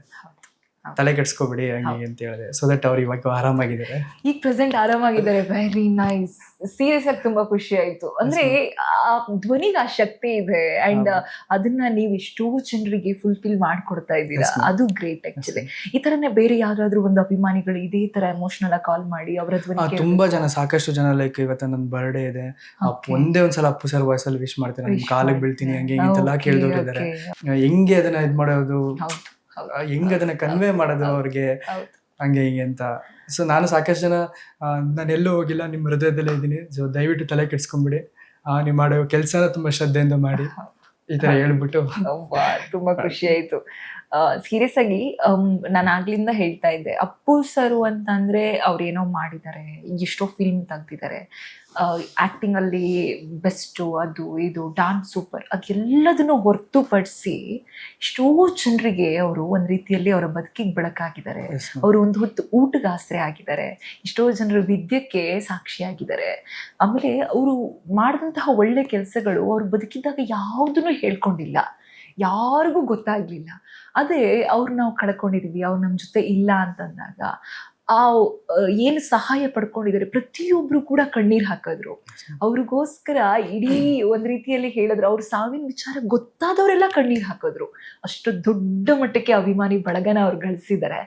ತಲೆ ಕೆಡ್ಸ್ಕೊಬಿಡಿ ಹಂಗೆ ಅಂತ ಹೇಳಿದೆ. ಸೊ ದಟ್ ಅವ್ರು ಇವಾಗ ಆರಾಮಾಗಿದ್ದಾರೆ, ಈಗ ಪ್ರೆಸೆಂಟ್ ಆರಾಮಾಗಿದ್ದಾರೆ. Very nice. ಸೀರಿಯಸ್ ಆಗಿ ತುಂಬಾ ಖುಷಿ ಆಯ್ತು. ಅಂದ್ರೆ ಆ ಧ್ವನಿಗೆ ಆ ಶಕ್ತಿ ಇದೆ ಅಂಡ್ ಅದನ್ನ ನೀವು ಎಷ್ಟೋ ಜನರಿಗೆ ಫುಲ್ಫಿಲ್ ಮಾಡ್ಕೊಡ್ತಾ ಇದ್ದೀರಾ. ಅದು ಗ್ರೇಟ್ ಆಕ್ಚುಲಿ. ಈ ತರನೇ ಬೇರೆ ಯಾರಾದ್ರೂ ಒಂದು ಅಭಿಮಾನಿಗಳು ಇದೇ ತರ ಎಮೋಷನಲ್ ಆಗಿ ಕಾಲ್ ಮಾಡಿ ಅವರ ಧ್ವನಿ ತುಂಬಾ ಜನ, ಸಾಕಷ್ಟು ಜನ ಲೈಕ್ ಇವತ್ತು ನನ್ನ ಬರ್ಡೇ ಇದೆ, ಒಂದೇ ಒಂದ್ಸಲ ಅಪ್ಪು ಸರ್ ವಾಯ್ಸ್ ಅಲ್ಲಿ ವಿಶ್ ಮಾಡ್ತೀನಿ, ನಿಮ್ ಕಾಲಿಗೆ ಬೀಳ್ತೀನಿ ಹಂಗೆ ಇಂತೆಲ್ಲ ಕೇಳ್ದೋಗಿದ್ದಾರೆ. ಹೆಂಗೆ ಅದನ್ನ ಇದ್ ಮಾಡೋದು, ಹೆಂಗ್ ಅದನ್ನ ಕನ್ವೆ ಮಾಡೋದು ಅವ್ರಿಗೆ ಹಂಗೆ ಹಿಂಗೆ ಅಂತ. ಸೊ ನಾನು ಸಾಕಷ್ಟು ಜನ, ನಾನು ಎಲ್ಲೂ ಹೋಗಿಲ್ಲ, ನಿಮ್ಮ ಹೃದಯದಲ್ಲೇ ಇದ್ದೀನಿ, ಸೊ ದಯವಿಟ್ಟು ತಲೆ ಕೆಡ್ಸ್ಕೊಂಡ್ಬಿಡಿ, ನೀವು ಮಾಡೋ ಕೆಲಸನ ತುಂಬಾ ಶ್ರದ್ಧೆಯಿಂದ ಮಾಡಿ ಈ ತರ ಹೇಳ್ಬಿಟ್ಟು ತುಂಬಾ ಖುಷಿ ಆಯ್ತು. ಸೀರಿಯಸ್ ಆಗಿ ನಾನು ಆಗ್ಲಿಂದ ಹೇಳ್ತಾ ಇದ್ದೆ, ಅಪ್ಪು ಸರು ಅಂತ ಅಂದ್ರೆ ಅವ್ರು ಏನೋ ಮಾಡಿದ್ದಾರೆ, ಎಷ್ಟೋ ಫಿಲ್ಮ್ ತೆಗ್ದಿದ್ದಾರೆ, ಆಕ್ಟಿಂಗ್ ಅಲ್ಲಿ ಬೆಸ್ಟು, ಅದು ಇದು ಡಾನ್ಸ್ ಸೂಪರ್, ಅದೆಲ್ಲದನ್ನು ಹೊರತುಪಡಿಸಿ ಎಷ್ಟೋ ಜನರಿಗೆ ಅವರು ಒಂದ್ ರೀತಿಯಲ್ಲಿ ಅವರ ಬದುಕಿಗೆ ಬೆಳಕಾಗಿದ್ದಾರೆ. ಅವರು ಒಂದು ಹೊತ್ತು ಊಟಕ್ಕೆ ಆಸರೆ ಆಗಿದ್ದಾರೆ, ಎಷ್ಟೋ ಜನರ ವಿದ್ಯೆಗೆ ಸಾಕ್ಷಿಯಾಗಿದ್ದಾರೆ. ಆಮೇಲೆ ಅವರು ಮಾಡಿದಂತಹ ಒಳ್ಳೆ ಕೆಲಸಗಳು ಅವ್ರು ಬದುಕಿದ್ದಾಗ ಯಾವುದನ್ನು ಹೇಳ್ಕೊಂಡಿಲ್ಲ, ಯಾರಿಗೂ ಗೊತ್ತಾಗ್ಲಿಲ್ಲ. ಅದೇ ಅವ್ರು ನಾವು ಕಳ್ಕೊಂಡಿದೀವಿ, ಅವ್ರು ನಮ್ಮ ಜೊತೆ ಇಲ್ಲ ಅಂತಂದಾಗ ಏನು ಸಹಾಯ ಪಡ್ಕೊಂಡಿದ್ದಾರೆ ಪ್ರತಿಯೊಬ್ರು ಕೂಡ ಕಣ್ಣೀರ್ ಹಾಕಿದ್ರು. ಅವ್ರಿಗೋಸ್ಕರ ಇಡೀ ಒಂದ್ ರೀತಿಯಲ್ಲಿ ಹೇಳಿದ್ರು, ಅವ್ರ ಸಾವಿನ ವಿಚಾರ ಗೊತ್ತಾದವರೆಲ್ಲ ಕಣ್ಣೀರ್ ಹಾಕಿದ್ರು. ಅಷ್ಟು ದೊಡ್ಡ ಮಟ್ಟಕ್ಕೆ ಅಭಿಮಾನಿ ಬಳಗನ ಅವ್ರು ಗಳಿಸಿದ್ದಾರೆ.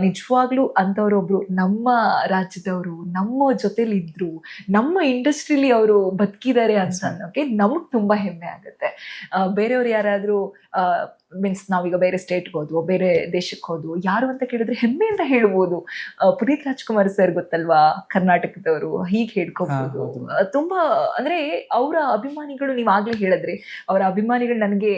ನಿಜವಾಗ್ಲೂ ಅಂತವ್ರೊಬ್ರು ನಮ್ಮ ರಾಜ್ಯದವರು, ನಮ್ಮ ಜೊತೆಲಿ ಇದ್ರು, ನಮ್ಮ ಇಂಡಸ್ಟ್ರಿಲಿ ಅವರು ಬದುಕಿದ್ದಾರೆ ಅಂತ ಅನ್ನೋಕೆ ನಮಗ್ ತುಂಬಾ ಹೆಮ್ಮೆ ಆಗುತ್ತೆ. ಬೇರೆಯವ್ರು ಯಾರಾದ್ರೂ ಮೀನ್ಸ್ ನಾವೀಗ ಬೇರೆ ಸ್ಟೇಟ್ಗೆ ಹೋದ್ವು, ಬೇರೆ ದೇಶಕ್ಕೆ ಹೋದ್ವು, ಯಾರು ಅಂತ ಕೇಳಿದ್ರೆ ಹೆಮ್ಮೆಯಿಂದ ಹೇಳ್ಬೋದು, ಪುನೀತ್ ರಾಜ್ಕುಮಾರ್ ಸರ್ ಗೊತ್ತಲ್ವಾ, ಕರ್ನಾಟಕದವರು, ಹೀಗೆ ಹೇಳ್ಕೋಬಹುದು. ತುಂಬಾ ಅಂದ್ರೆ ಅವರ ಅಭಿಮಾನಿಗಳು, ನೀವ್ ಆಗ್ಲೇ ಹೇಳಿದ್ರಿ ಅವರ ಅಭಿಮಾನಿಗಳು ನನಗೆ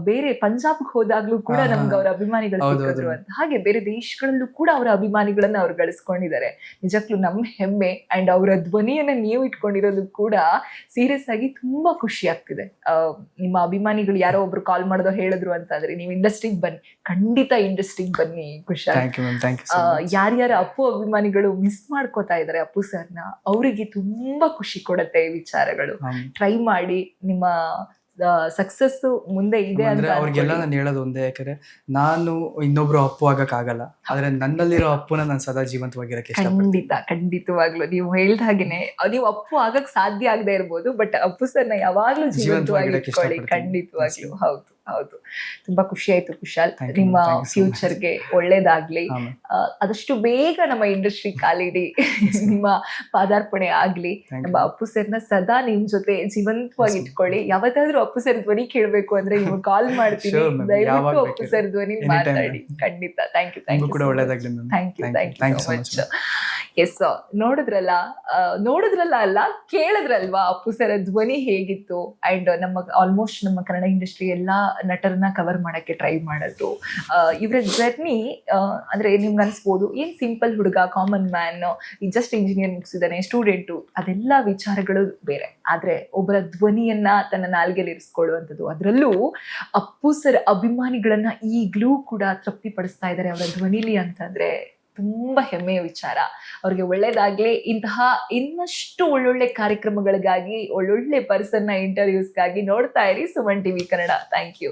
ಬೇರೆ ಪಂಜಾಬ್ಗೆ ಹೋದಾಗ್ಲೂ ಕೂಡ ನಮ್ಗೆ ಅವರ ಅಭಿಮಾನಿಗಳು ಸಿಕ್ಕಿದ್ರು ಅಂತ. ಹಾಗೆ ಬೇರೆ ದೇಶಗಳಲ್ಲೂ ಕೂಡ ಅವರ ಅಭಿಮಾನಿಗಳನ್ನ ಅವ್ರು ಗಳಿಸ್ಕೊಂಡಿದ್ದಾರೆ. ನಿಜಕ್ಕೂ ನಮ್ಮ ಹೆಮ್ಮೆ. ಅಂಡ್ ಅವರ ಧ್ವನಿಯನ್ನ ನೀವು ಇಟ್ಕೊಂಡಿರೋದು ಕೂಡ ಸೀರಿಯಸ್ ಆಗಿ ತುಂಬಾ ಖುಷಿ ಆಗ್ತಿದೆ. ನಿಮ್ಮ ಅಭಿಮಾನಿಗಳು ಯಾರೋ ಒಬ್ರು ಕಾಲ್ ಮಾಡೋದು ಹೇಳಿದ್ರು ಅಂತಂದ್ರೆ ನೀವು ಇಂಡಸ್ಟ್ರಿಗೆ ಬನ್ನಿ, ಖಂಡಿತ ಇಂಡಸ್ಟ್ರಿಗೆ ಬನ್ನಿ ಕುಶಾಲ್. ಯಾರ್ಯಾರ ಅಪ್ಪು ಅಭಿಮಾನಿಗಳು ಮಿಸ್ ಮಾಡ್ಕೋತಾ ಇದಾರೆ ಅಪ್ಪು ಸರ್ನ, ಅವರಿಗೆ ತುಂಬಾ ಖುಷಿ ಕೊಡುತ್ತೆ ಈ ವಿಚಾರಗಳು. ಟ್ರೈ ಮಾಡಿ, ನಿಮ್ಮ ಸಕ್ಸಸ್ ಮುಂದೆ ಇದೆ ಅಂತ ಅವ್ರಿಗೆಲ್ಲ ನಾನು ಹೇಳೋದು ಒಂದೇ, ಯಾಕಂದ್ರೆ ನಾನು ಇನ್ನೊಬ್ರು ಅಪ್ಪು ಆಗಕ್ ಆಗಲ್ಲ, ಆದ್ರೆ ನನ್ನಲ್ಲಿರೋ ಅಪ್ಪುನ ನಾನು ಸದಾ ಜೀವಂತವಾಗಿರಕ್ಕೆ ಖಂಡಿತವಾಗ್ಲು ನೀವು ಹೇಳ್ದ ಹಾಗೇನೆ ನೀವು ಅಪ್ಪು ಆಗಕ್ ಸಾಧ್ಯ ಆಗದೆ ಇರ್ಬೋದು, ಬಟ್ ಅಪ್ಪು ಸರ್ನ ಯಾವಾಗ್ಲೂ ಜೀವಂತವಾಗಿ ಇಟ್ಕೊಳ್ಳಿ. ಖಂಡಿತವಾಗ್ಲು. ಹೌದು ಹೌದು. ತುಂಬಾ ಖುಷಿ ಆಯ್ತು ಕುಶಾಲ್. ನಿಮ್ಮ ಫ್ಯೂಚರ್ಗೆ ಒಳ್ಳೇದಾಗ್ಲಿ. ಆದಷ್ಟು ಬೇಗ ನಮ್ಮ ಇಂಡಸ್ಟ್ರಿ ಕಾಲಿಡಿ, ನಿಮ್ಮ ಪಾದಾರ್ಪಣೆ ಆಗ್ಲಿ. ನಮ್ಮ ಅಪ್ಪು ಸರ್ನ ಸದಾ ನಿಮ್ ಜೊತೆ ಜೀವಂತವಾಗಿ ಇಟ್ಕೊಳ್ಳಿ. ಯಾವತ್ತಾದ್ರೂ ಅಪ್ಪು ಸರ್ ಧ್ವನಿ ಕೇಳ್ಬೇಕು ಅಂದ್ರೆ ನೀವು ಕಾಲ್ ಮಾಡ್ತೀನಿ, ದಯವಿಟ್ಟು ಅಪ್ಪು ಸರ್ ಧ್ವನಿ ಮಾತಾಡಿ. ಖಂಡಿತ. Thank you so much. Yes, ನೋಡಿದ್ರಲ್ಲ ಅಲ್ಲ, ಕೇಳಿದ್ರಲ್ವಾ ಅಪ್ಪು ಸರ್ ಧ್ವನಿ ಹೇಗಿತ್ತು. ಅಂಡ್ ಆಲ್ಮೋಸ್ಟ್ ನಮ್ಮ ಕನ್ನಡ ಇಂಡಸ್ಟ್ರಿ ಎಲ್ಲಾ ನಟರನ್ನ ಕವರ್ ಮಾಡಕ್ಕೆ ಟ್ರೈ ಮಾಡೋದು. ಇವರ ಜರ್ನಿ ಅಂದ್ರೆ ನಿಮ್ಗೆ ಅನ್ಸ್ಬೋದು, ಏನ್ ಸಿಂಪಲ್ ಹುಡುಗ, ಕಾಮನ್ ಮ್ಯಾನ್, ಜಸ್ಟ್ ಇಂಜಿನಿಯರ್ ಮುಗಿಸಿದಾನೆ, ಸ್ಟೂಡೆಂಟು, ಅದೆಲ್ಲ ವಿಚಾರಗಳು ಬೇರೆ. ಆದ್ರೆ ಒಬ್ಬರ ಧ್ವನಿಯನ್ನ ತನ್ನ ನಾಲ್ಗೆಲಿ ಇರಿಸ್ಕೊಳ್ಳುವಂಥದ್ದು, ಅದರಲ್ಲೂ ಅಪ್ಪು ಸರ್ ಅಭಿಮಾನಿಗಳನ್ನ ಈಗ್ಲೂ ಕೂಡ ತೃಪ್ತಿಪಡಿಸ್ತಾ ಇದ್ದಾರೆ ಅವರ ಧ್ವನಿಲಿ ಅಂತಂದ್ರೆ ತುಂಬಾ ಹೆಮ್ಮೆಯ ವಿಚಾರ. ಅವ್ರಿಗೆ ಒಳ್ಳೇದಾಗ್ಲಿ. ಇಂತಹ ಇನ್ನಷ್ಟು ಒಳ್ಳೊಳ್ಳೆ ಕಾರ್ಯಕ್ರಮಗಳಿಗಾಗಿ, ಒಳ್ಳೊಳ್ಳೆ ಪರ್ಸನ್ನ ಇಂಟರ್ವ್ಯೂಸ್ಗಾಗಿ ನೋಡ್ತಾ ಇರಿ Suman TV Kannada. Thank you.